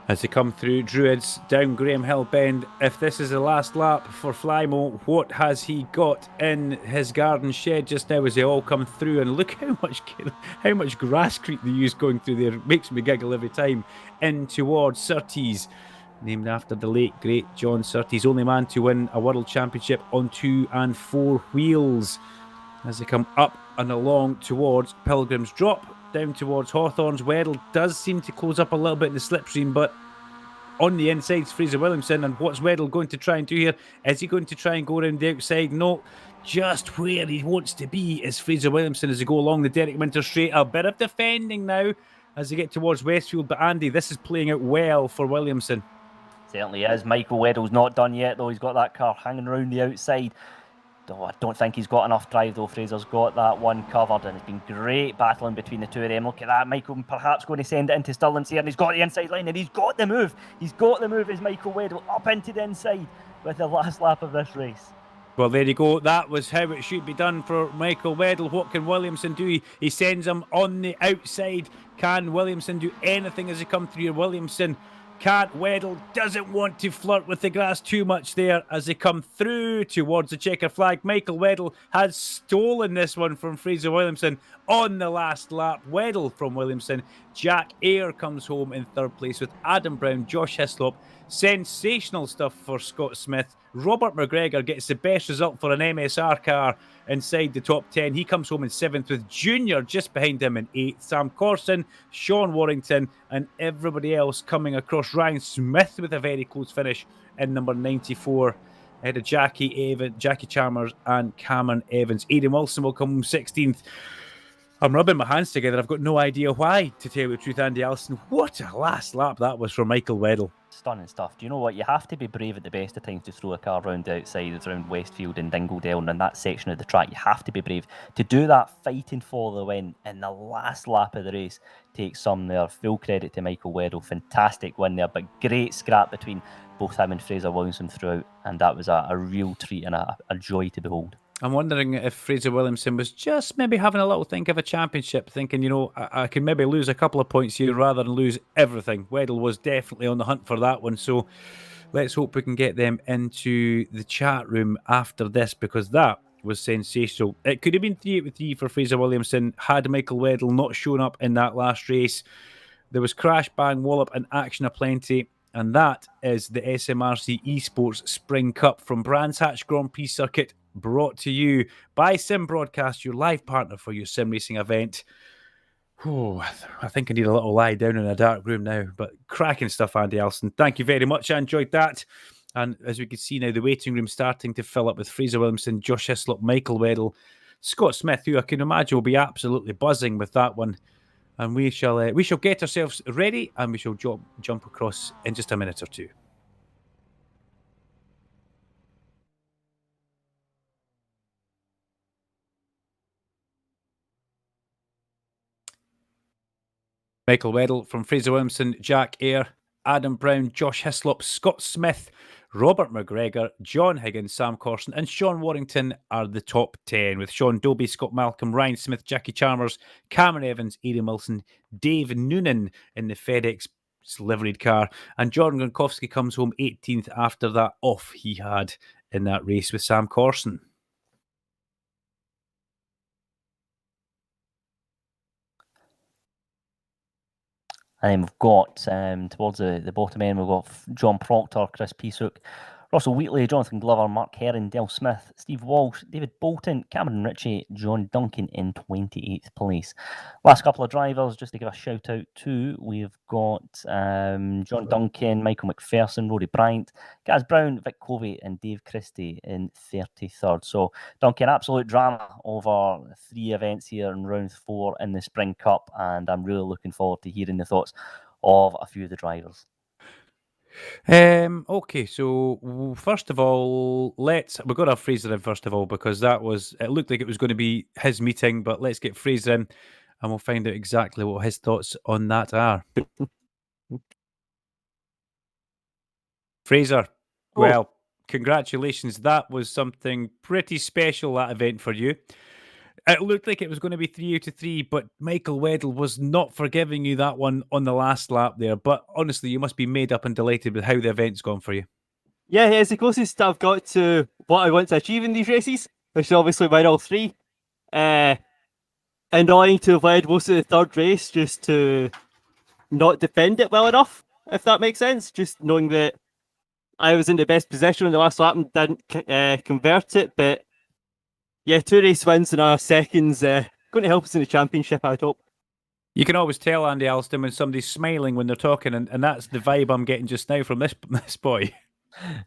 As they come through Druids down Graham Hill Bend, if this is the last lap for Flymo, what has he got in his garden shed just now as they all come through? And look how much grasscrete they use going through there. It makes me giggle every time. In towards Surtees, named after the late great John Surtees, only man to win a world championship on 2 and 4 wheels. As they come up and along towards Pilgrim's Drop, down towards Hawthorns. Weddle does seem to close up a little bit in the slipstream, but on the inside's Fraser Williamson. And what's Weddle going to try and do here? Is he going to try and go around the outside? No, just where he wants to be is Fraser Williamson as they go along the Derek Winter Straight. A bit of defending now as they get towards Westfield, but Andy, this is playing out well for Williamson. Certainly is. Michael Weddle's not done yet, though. He's got that car hanging around the outside. I don't think he's got enough drive, though. Fraser's got that one covered, and it's been great battling between the two of them. Look at that. Michael perhaps going to send it into Stirling's here, and he's got the inside line, and he's got the move. He's got the move as Michael Weddle up into the inside with the last lap of this race. Well, there you go. That was how it should be done for Michael Weddle. What can Williamson do? He sends him on the outside. Can Williamson do anything as he comes through? Williamson can't. Weddle doesn't want to flirt with the grass too much there as they come through towards the checker flag. Michael Weddle has stolen this one from Fraser Williamson on the last lap. Weddle from Williamson. Jack Eyre comes home in third place with Adam Brown, Josh Hislop. Sensational stuff for Scott Smith. Robert McGregor gets the best result for an MSR car inside the top 10. He comes home in 7th with Junior just behind him in 8th. Sam Corson, Sean Warrington, and everybody else coming across. Ryan Smith with a very close finish in number 94. Ahead of Jackie Chalmers and Cameron Evans. Aidan Wilson will come home 16th. I'm rubbing my hands together. I've got no idea why, to tell you the truth, Andy Alston. What a last lap that was for Michael Weddle. Stunning stuff. Do you know what? You have to be brave at the best of times to throw a car around the outside, around Westfield and Dingledale and that section of the track. You have to be brave. To do that fighting for the win in the last lap of the race takes some there. Full credit to Michael Weddle. Fantastic win there, but great scrap between both him and Fraser Williamson throughout. And that was a real treat and a joy to behold. I'm wondering if Fraser Williamson was just maybe having a little think of a championship, thinking, I can maybe lose a couple of points here rather than lose everything. Weddle was definitely on the hunt for that one. So let's hope we can get them into the chat room after this, because that was sensational. It could have been 3-3 for Fraser Williamson had Michael Weddle not shown up in that last race. There was crash, bang, wallop and action aplenty. And that is the SMRC eSports Spring Cup from Brands Hatch Grand Prix circuit brought to you by Sim Broadcast, your live partner for your sim racing event. Oh, I think I need a little lie down in a dark room now, but cracking stuff, Andy Alston. Thank you very much. I enjoyed that. And as we can see now, the waiting room starting to fill up with Fraser Williamson, Josh Hislop, Michael Weddle, Scott Smith, who I can imagine will be absolutely buzzing with that one. And we shall get ourselves ready, and we shall jump across in just a minute or two. Michael Weddle from Fraser Williamson, Jack Eyre, Adam Brown, Josh Hislop, Scott Smith, Robert McGregor, John Higgins, Sam Corson, and Sean Warrington are the top 10, with Sean Dobie, Scott Malcolm, Ryan Smith, Jackie Chalmers, Cameron Evans, Aidan Wilson, Dave Noonan in the FedEx liveried car, and Jordan Gronkowski comes home 18th after that off he had in that race with Sam Corson. And then we've got, towards the bottom end, we've got John Proctor, Chris Peasook, Russell Wheatley, Jonathan Glover, Mark Herron, Dale Smith, Steve Walsh, David Bolton, Cameron Ritchie, John Duncan in 28th place. Last couple of drivers, just to give a shout out to, we've got John Duncan, Michael McPherson, Rory Bryant, Gaz Brown, Vic Covey, and Dave Christie in 33rd. So, Duncan, absolute drama over 3 events here in round 4 in the Spring Cup, and I'm really looking forward to hearing the thoughts of a few of the drivers. Okay, so first of all, we've got to have Fraser in first of all, because it looked like it was going to be his meeting, but let's get Fraser in and we'll find out exactly what his thoughts on that are. Fraser, well, congratulations. That was something pretty special, that event for you. It looked like it was going to be 3 out of 3, but Michael Weddle was not forgiving you that one on the last lap there. But honestly, you must be made up and delighted with how the event's gone for you. Yeah, it's the closest I've got to what I want to achieve in these races, which is obviously win all 3. Annoying to have led most of the third race just to not defend it well enough, if that makes sense. Just knowing that I was in the best position on the last lap and didn't convert it. But yeah, 2 race wins in a second's going to help us in the championship, I'd hope. You can always tell, Andy Alston, when somebody's smiling when they're talking, and that's the vibe I'm getting just now from this boy.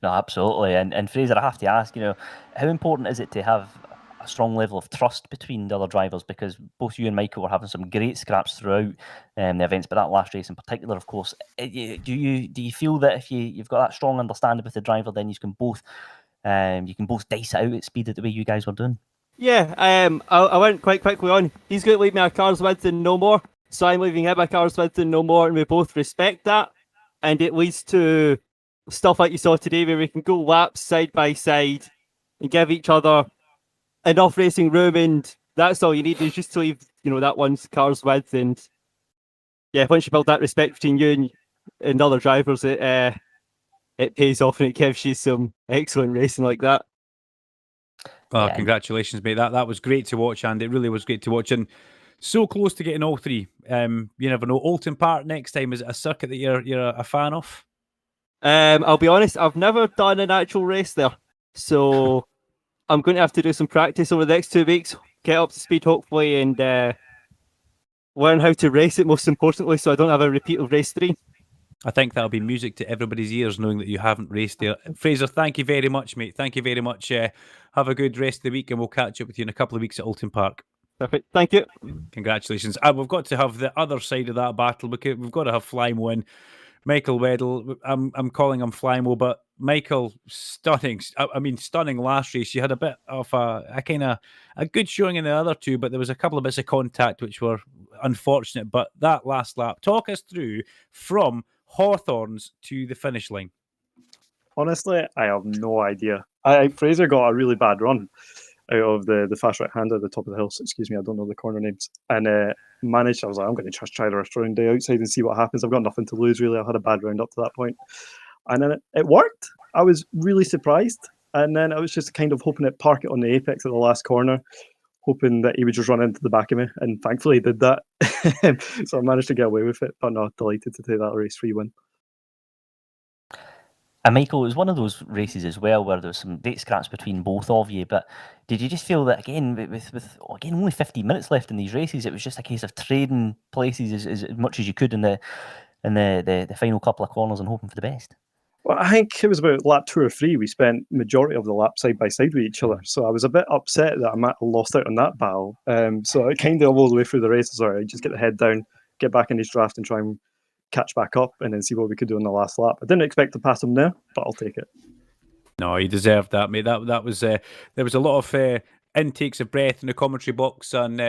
No, absolutely. And Fraser, I have to ask, how important is it to have a strong level of trust between the other drivers? Because both you and Michael were having some great scraps throughout the events, but that last race in particular, of course. Do you feel that if you've got that strong understanding with the driver, then you can both dice it out at speed the way you guys were doing? Yeah, I went quite quickly on. He's going to leave me a car's width and no more, so I'm leaving him a car's width and no more, and we both respect that. And it leads to stuff like you saw today, where we can go laps side by side and give each other enough racing room, and that's all you need, is just to leave, that one's car's width. And yeah, once you build that respect between you and other drivers, it pays off, and it gives you some excellent racing like that. Oh, congratulations, mate. That was great to watch, and it really was great to watch. And so close to getting all 3. You never know. Alton Park next time, is it a circuit that you're a fan of? I'll be honest, I've never done an actual race there, so I'm going to have to do some practice over the next 2 weeks, get up to speed hopefully, and learn how to race it, most importantly, so I don't have a repeat of race 3. I think that'll be music to everybody's ears, knowing that you haven't raced there. Fraser, thank you very much, mate. Thank you very much. Have a good rest of the week, and we'll catch up with you in a couple of weeks at Alton Park. Perfect. Thank you. Congratulations. We've got to have the other side of that battle, because we've got to have Flymo in. Michael Weddle, I'm calling him Flymo, but Michael, stunning. Stunning last race. You had a bit of a good showing in the other 2, but there was a couple of bits of contact which were unfortunate. But that last lap, talk us through from Hawthorns to the finish line. Honestly, I have no idea. Fraser got a really bad run out of the fast right-hander at the top of the hill. So excuse me, I don't know the corner names. And I was like, I'm going to just try the rest round day outside and see what happens. I've got nothing to lose, really. I had a bad round up to that point. And then it worked. I was really surprised. And then I was just kind of hoping to park it on the apex at the last corner, hoping that he would just run into the back of me. And thankfully he did that. So I managed to get away with it. But no, delighted to take that race 3 win. And Michael, it was one of those races as well where there was some date scraps between both of you, but did you just feel that again, with again only 15 minutes left in these races, it was just a case of trading places as much as you could in the final couple of corners and hoping for the best? Well, I think it was about lap 2 or 3. We spent majority of the lap side by side with each other, so I was a bit upset that I might have lost out on that battle. So I kind of all the way through the race, sorry, just get the head down, get back in his draft, and try and catch back up, and then see what we could do on the last lap. I didn't expect to pass him there, but I'll take it. No, you deserved that, mate. That was there was a lot of intakes of breath in the commentary box, and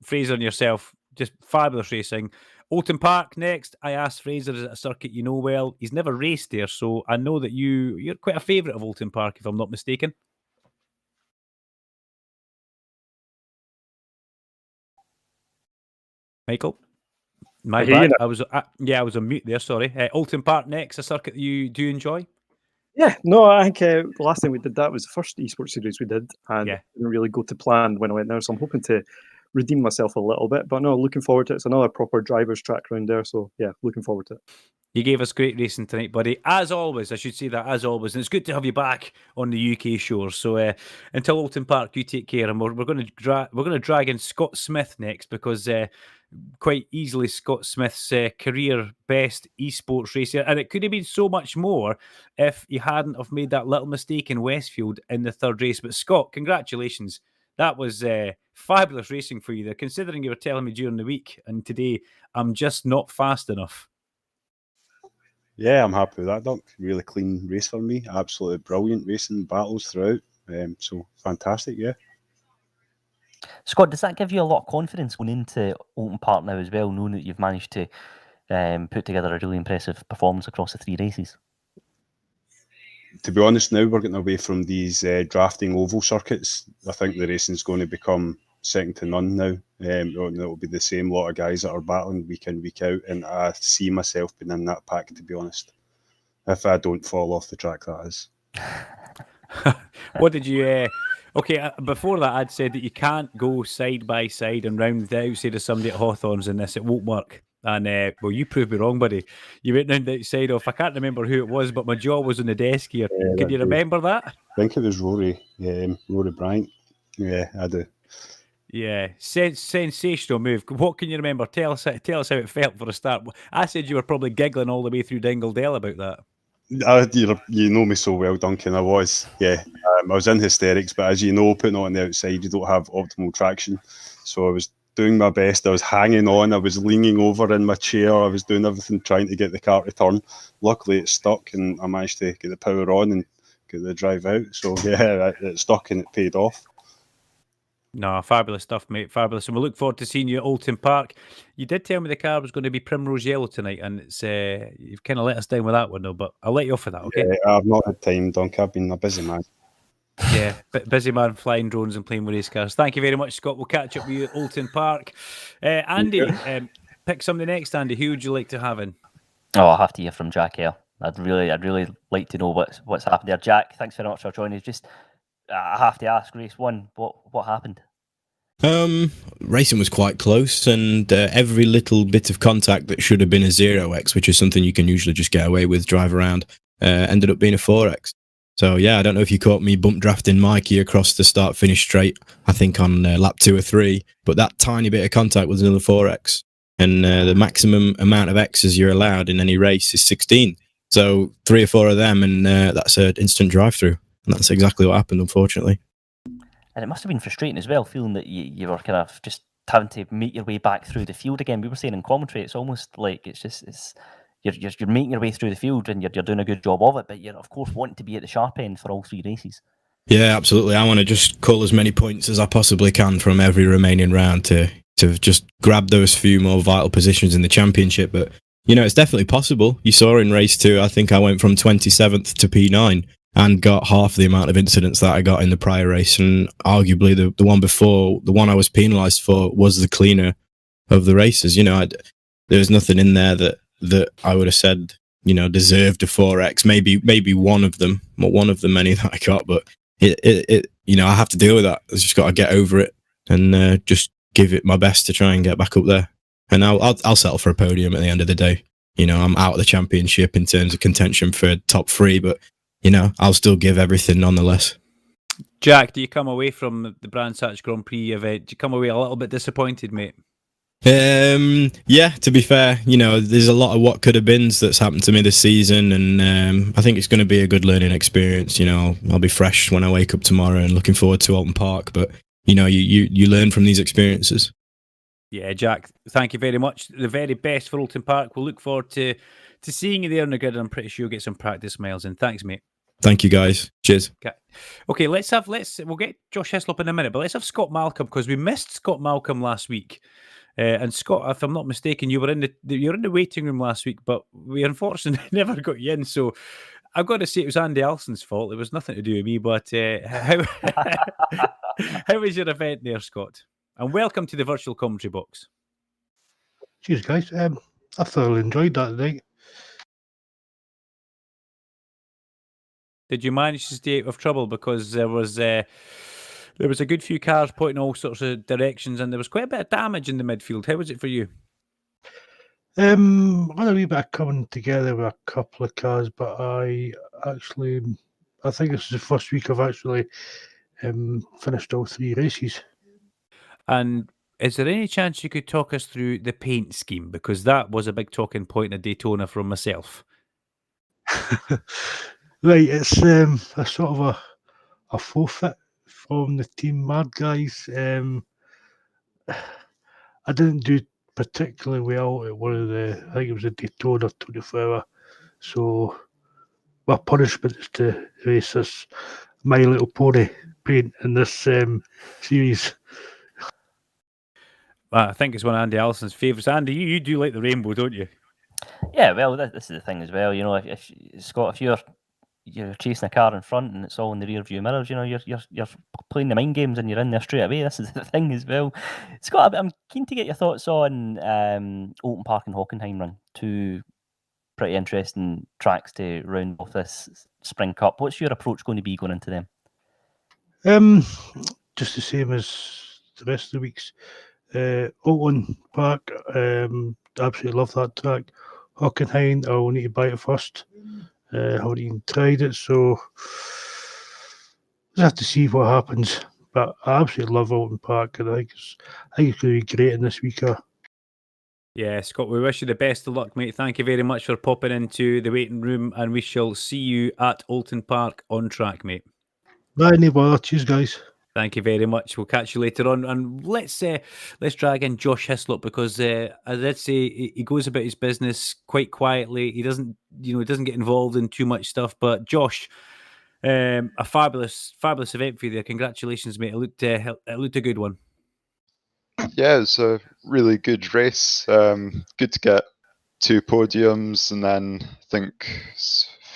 Fraser and yourself, just fabulous racing. Alton Park next. I asked Fraser, is it a circuit you know well? He's never raced there, so I know that you're quite a favourite of Alton Park, if I'm not mistaken. Michael? My bad. I was on mute there, sorry. Alton Park next, a circuit that you do enjoy? Yeah, no, I think the last time we did that was the first eSports series we did, and it didn't really go to plan when I went there, so I'm hoping to redeem myself a little bit. But no, looking forward to it. It's another proper driver's track around there, so yeah, looking forward to it. You gave us great racing tonight, buddy. As always, I should say that, as always. And it's good to have you back on the UK shores. So until Alton Park, you take care. And we're going to drag in Scott Smith next, because quite easily Scott Smith's career best eSports racer. And it could have been so much more if he hadn't have made that little mistake in Westfield in the third race. But Scott, congratulations. That was fabulous racing for you there, considering you were telling me during the week. And today, I'm just not fast enough. Yeah, I'm happy with that, Doc. Really clean race for me. Absolutely brilliant racing battles throughout. So fantastic, yeah. Scott, does that give you a lot of confidence going into Alton Park now as well, knowing that you've managed to put together a really impressive performance across the 3 races? To be honest, now we're getting away from these drafting oval circuits. I think the racing's going to become second to none now. It'll be the same lot of guys that are battling week in, week out, and I see myself being in that pack, to be honest. If I don't fall off the track, that is. What did you... Okay, before that, I'd said that you can't go side by side and round the outside of somebody at Hawthorns in this. It won't work. And, well, you proved me wrong, buddy. You went round the outside of... I can't remember who it was, but my jaw was on the desk here. Can you remember that? I think it was Rory Bryant. Yeah, I do. Yeah, sensational move. What can you remember? Tell us how it felt for a start. I said you were probably giggling all the way through Dingle Dell about that. You know me so well, Duncan. I was, yeah. I was in hysterics, but as you know, putting on the outside, you don't have optimal traction. So I was doing my best. I was hanging on. I was leaning over in my chair. I was doing everything trying to get the car to turn. Luckily, it stuck, and I managed to get the power on and get the drive out. So yeah, it stuck and it paid off. No, fabulous stuff, mate. Fabulous. And we look forward to seeing you at Alton Park. You did tell me the car was going to be primrose yellow tonight, and it's you've kind of let us down with that one, though, but I'll let you off for that, okay? Yeah, I've not had time, Dunk. I've been a busy man. Yeah, busy man flying drones and playing with race cars. Thank you very much, Scott. We'll catch up with you at Alton Park. Andy, pick somebody next, Andy. Who would you like to have in? Oh, I'll have to hear from Jack here. I'd really like to know what's happened there. Jack, thanks very much for joining us. Just I have to ask, race one, what happened? Racing was quite close, and every little bit of contact that should have been a 0x, which is something you can usually just get away with, drive around, ended up being a 4x. So yeah, I don't know if you caught me bump drafting Mikey across the start-finish straight, I think on lap 2 or 3, but that tiny bit of contact was another 4x. And the maximum amount of X's you're allowed in any race is 16. So 3 or 4 of them, and that's an instant drive-through. And that's exactly what happened, unfortunately. And it must have been frustrating as well, feeling that you were kind of just having to make your way back through the field again. We were saying in commentary, it's almost like you're making your way through the field and you're doing a good job of it, but you're of course wanting to be at the sharp end for all 3 races. Yeah, absolutely. I want to just cull as many points as I possibly can from every remaining round to just grab those few more vital positions in the championship. But you know, it's definitely possible. You saw in race 2, I think I went from 27th to P9. And got half the amount of incidents that I got in the prior race. And arguably the one before, the one I was penalised for, was the cleaner of the races. You know, there was nothing in there that I would have said, you know, deserved a 4x. Maybe one of them, or one of the many that I got. But it you know, I have to deal with that. I just got to get over it and just give it my best to try and get back up there. And I'll settle for a podium at the end of the day. I'm out of the championship in terms of contention for top 3, but I'll still give everything nonetheless. Jack, do you come away from the Brands Hatch Grand Prix event? Do you come away a little bit disappointed, mate? Yeah, to be fair, there's a lot of what could have beens that's happened to me this season, and I think it's going to be a good learning experience. I'll be fresh when I wake up tomorrow and looking forward to Alton Park, but you learn from these experiences. Yeah, Jack, thank you very much. The very best for Alton Park. We'll look forward to seeing you there on the grid. I'm pretty sure you'll get some practice miles in. Thanks, mate. Thank you, guys. Cheers. Okay, we'll get Josh Heslop in a minute, but let's have Scott Malcolm, because we missed Scott Malcolm last week. And Scott, if I'm not mistaken, you were in the waiting room last week, but we unfortunately never got you in. So I've got to say it was Andy Alston's fault. It was nothing to do with me. But how was your event there, Scott? And welcome to the virtual commentary box. Cheers, guys. I thoroughly enjoyed that today. Did you manage to stay out of trouble? Because there was a good few cars pointing all sorts of directions, and there was quite a bit of damage in the midfield. How was it for you? I had a wee bit of coming together with a couple of cars, but I think this is the first week I've actually finished all 3 races. And is there any chance you could talk us through the paint scheme? Because that was a big talking point at Daytona from myself. Right, it's a sort of a forfeit from the Team Mad guys. I didn't do particularly well at I think it was a Daytona 24-hour. So my punishment is to race this My Little Pony paint in this series. I think it's one of Andy Allison's favourites. Andy, you do like the rainbow, don't you? Yeah, well, this is the thing as well. If Scott, if you're chasing a car in front and it's all in the rear view mirrors, you're playing the mind games and you're in there straight away. This is the thing as well. Scott, I'm keen to get your thoughts on Alton Park and Hockenheim Run, 2 pretty interesting tracks to round off this Spring Cup. What's your approach going to be going into them? Just the same as the rest of the weeks. Alton Park, absolutely love that track. Hockenheim, I will need to buy it first. I haven't even tried it, so we'll have to see what happens. But I absolutely love Alton Park, and I think it's going to be great in this week. Yeah, Scott, we wish you the best of luck, mate. Thank you very much for popping into the waiting room, and we shall see you at Alton Park on track, mate. Right, no bother. Cheers, guys. Thank you very much. We'll catch you later on, and let's drag in Josh Heslop, because as I did say, he goes about his business quite quietly. He doesn't get involved in too much stuff. But Josh, a fabulous event for you there. Congratulations, mate. It looked a good one. Yeah, it's a really good race. Good to get 2 podiums, and then I think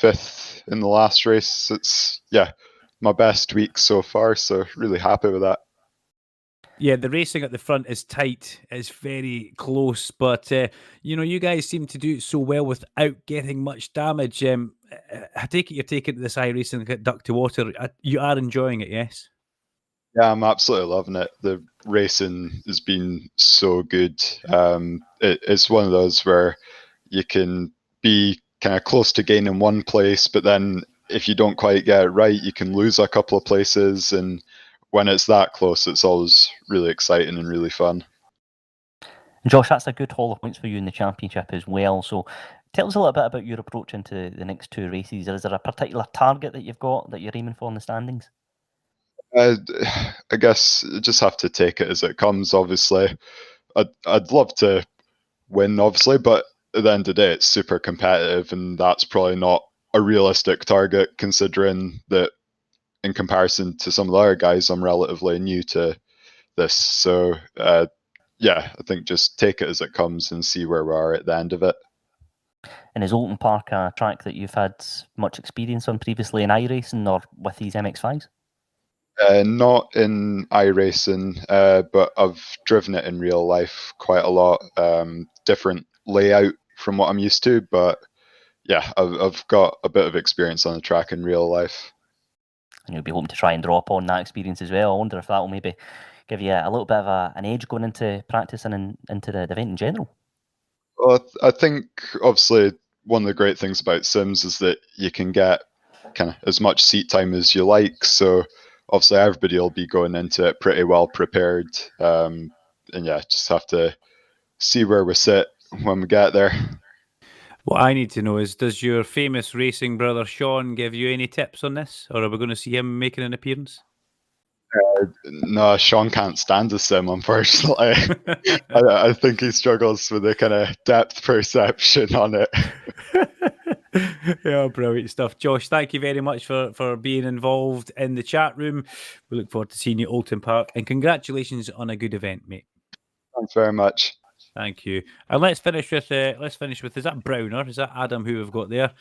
5th in the last race. It's my best week so far, so really happy with that. Yeah, the racing at the front is tight. It's very close, but you guys seem to do it so well without getting much damage. I take it you're taking this iRacing and get duck to water. You are enjoying it, yes? Yeah, I'm absolutely loving it. The racing has been so good. It's one of those where you can be kind of close to gaining one place, but then if you don't quite get it right, you can lose a couple of places. And when it's that close, it's always really exciting and really fun. Josh, that's a good haul of points for you in the championship as well. So tell us a little bit about your approach into the next 2 races. Is there a particular target that you've got that you're aiming for in the standings? I guess you just have to take it as it comes, obviously. I'd love to win, obviously, but at the end of the day, it's super competitive, and that's probably not a realistic target, considering that in comparison to some of the other guys, I'm relatively new to this. So I think just take it as it comes and see where we are at the end of it. And is Alton Park a track that you've had much experience on previously in iRacing or with these MX-5s? Not in iRacing, but I've driven it in real life quite a lot. Different layout from what I'm used to, but yeah, I've got a bit of experience on the track in real life. And you'll be hoping to try and draw upon that experience as well. I wonder if that will maybe give you a little bit of an edge going into practice and into the event in general. Well, I think obviously one of the great things about Sims is that you can get kind of as much seat time as you like. So obviously everybody will be going into it pretty well prepared. And yeah, just have to see where we sit when we get there. What I need to know is, does your famous racing brother Sean give you any tips on this, or are we going to see him making an appearance? No, Sean can't stand a sim, unfortunately. I think he struggles with the kind of depth perception on it. Yeah, brilliant stuff. Josh, thank you very much for being involved in the chat room. We look forward to seeing you at Alton Park, and congratulations on a good event, mate. Thanks very much. Thank you. And let's finish with is that Brown or is that Adam who we've got there?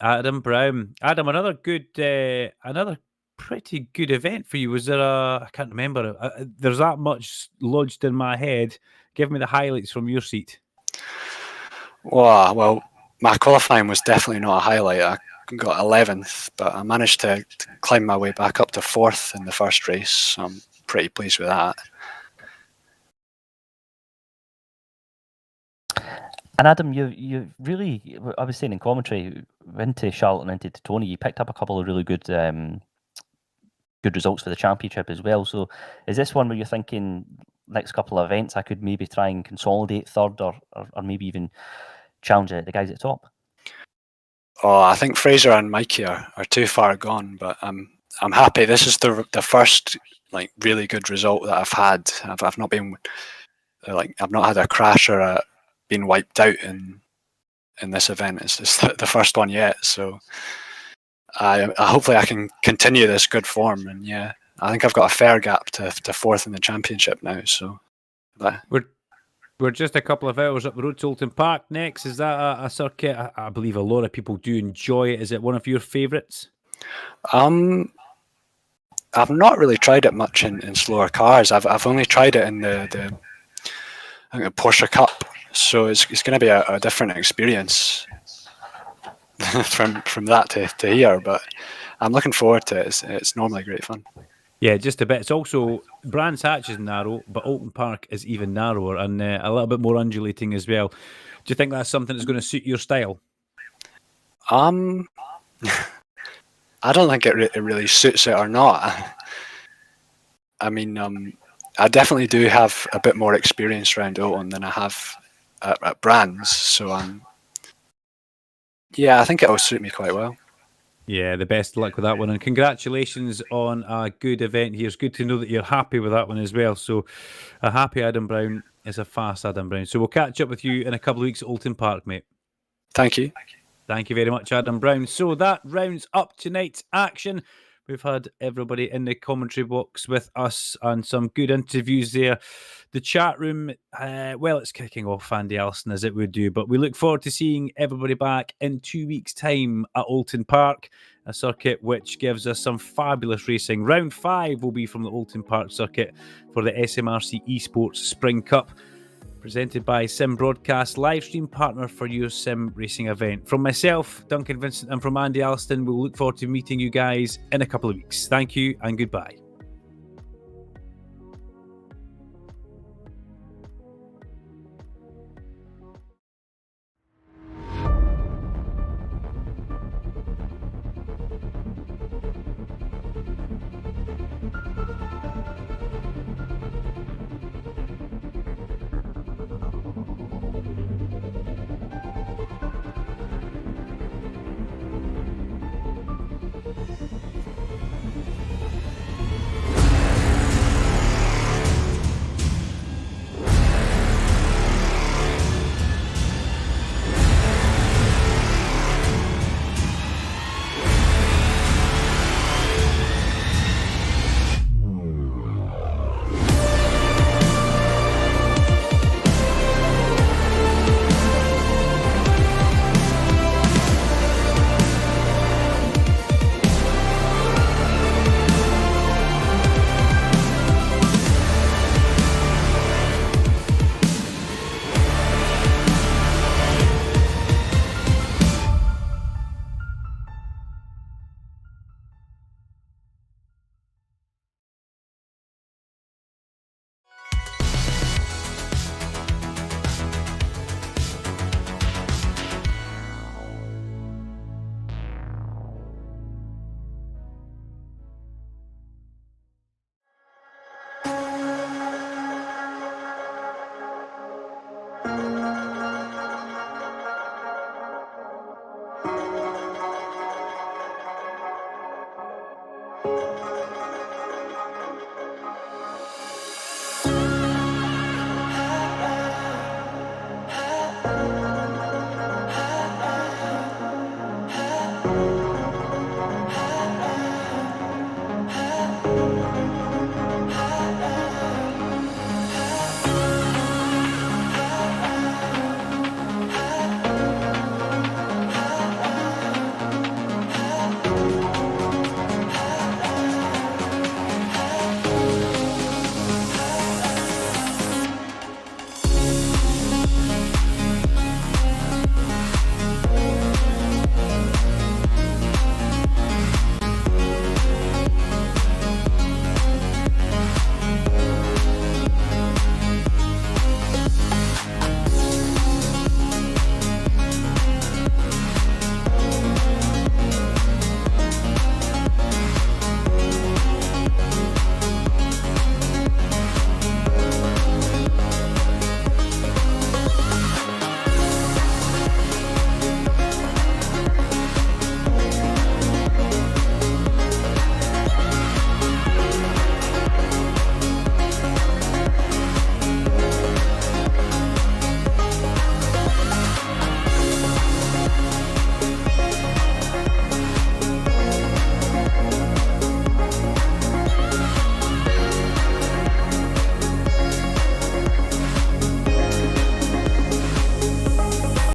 Adam Brown. Adam, another pretty good event for you. Was there I can't remember. There's that much lodged in my head. Give me the highlights from your seat. Well, my qualifying was definitely not a highlight. I got 11th, but I managed to climb my way back up to 4th in the first race. So I'm pretty pleased with that. And Adam, you really, I was saying in commentary, into Charlotte and into Tony, you picked up a couple of really good results for the championship as well. So is this one where you're thinking next couple of events I could maybe try and consolidate third or maybe even challenge the guys at the top? Oh, I think Fraser and Mikey are too far gone, but I'm happy. This is the first like really good result that I've had. I've not been I've not had a crash or been wiped out in this event. It's just the first one yet. So hopefully I can continue this good form. And yeah, I think I've got a fair gap to 4th in the championship now. So we're just a couple of hours up the road to Alton Park next. Is that a circuit? I believe a lot of people do enjoy it. Is it one of your favourites? I've not really tried it much in slower cars. I've only tried it in the Porsche Cup. So it's going to be a different experience from that to here, but I'm looking forward to it. It's normally great fun. Yeah, just a bit. It's also, Brands Hatch is narrow, but Alton Park is even narrower and a little bit more undulating as well. Do you think that's something that's going to suit your style? I don't think it really suits it or not. I mean, I definitely do have a bit more experience around Alton than I have at Brands, so yeah, I think it'll suit me quite well. Yeah, the best of luck with that one, and congratulations on a good event here. It's good to know that you're happy with that one as well. So a happy Adam Brown is a fast Adam Brown. So we'll catch up with you in a couple of weeks at Alton Park, mate. Thank you. Thank you very much, Adam Brown. So that rounds up tonight's action. We've had everybody in the commentary box with us and some good interviews there. The chat room, well, it's kicking off, Andy Alston, as it would do. But we look forward to seeing everybody back in 2 weeks' time at Alton Park, a circuit which gives us some fabulous racing. Round 5 will be from the Alton Park circuit for the SMRC eSports Spring Cup, presented by Sim Broadcast, live stream partner for your sim racing event. From myself, Duncan, Vincent, and from Andy Alston, we'll look forward to meeting you guys in a couple of weeks. Thank you and goodbye.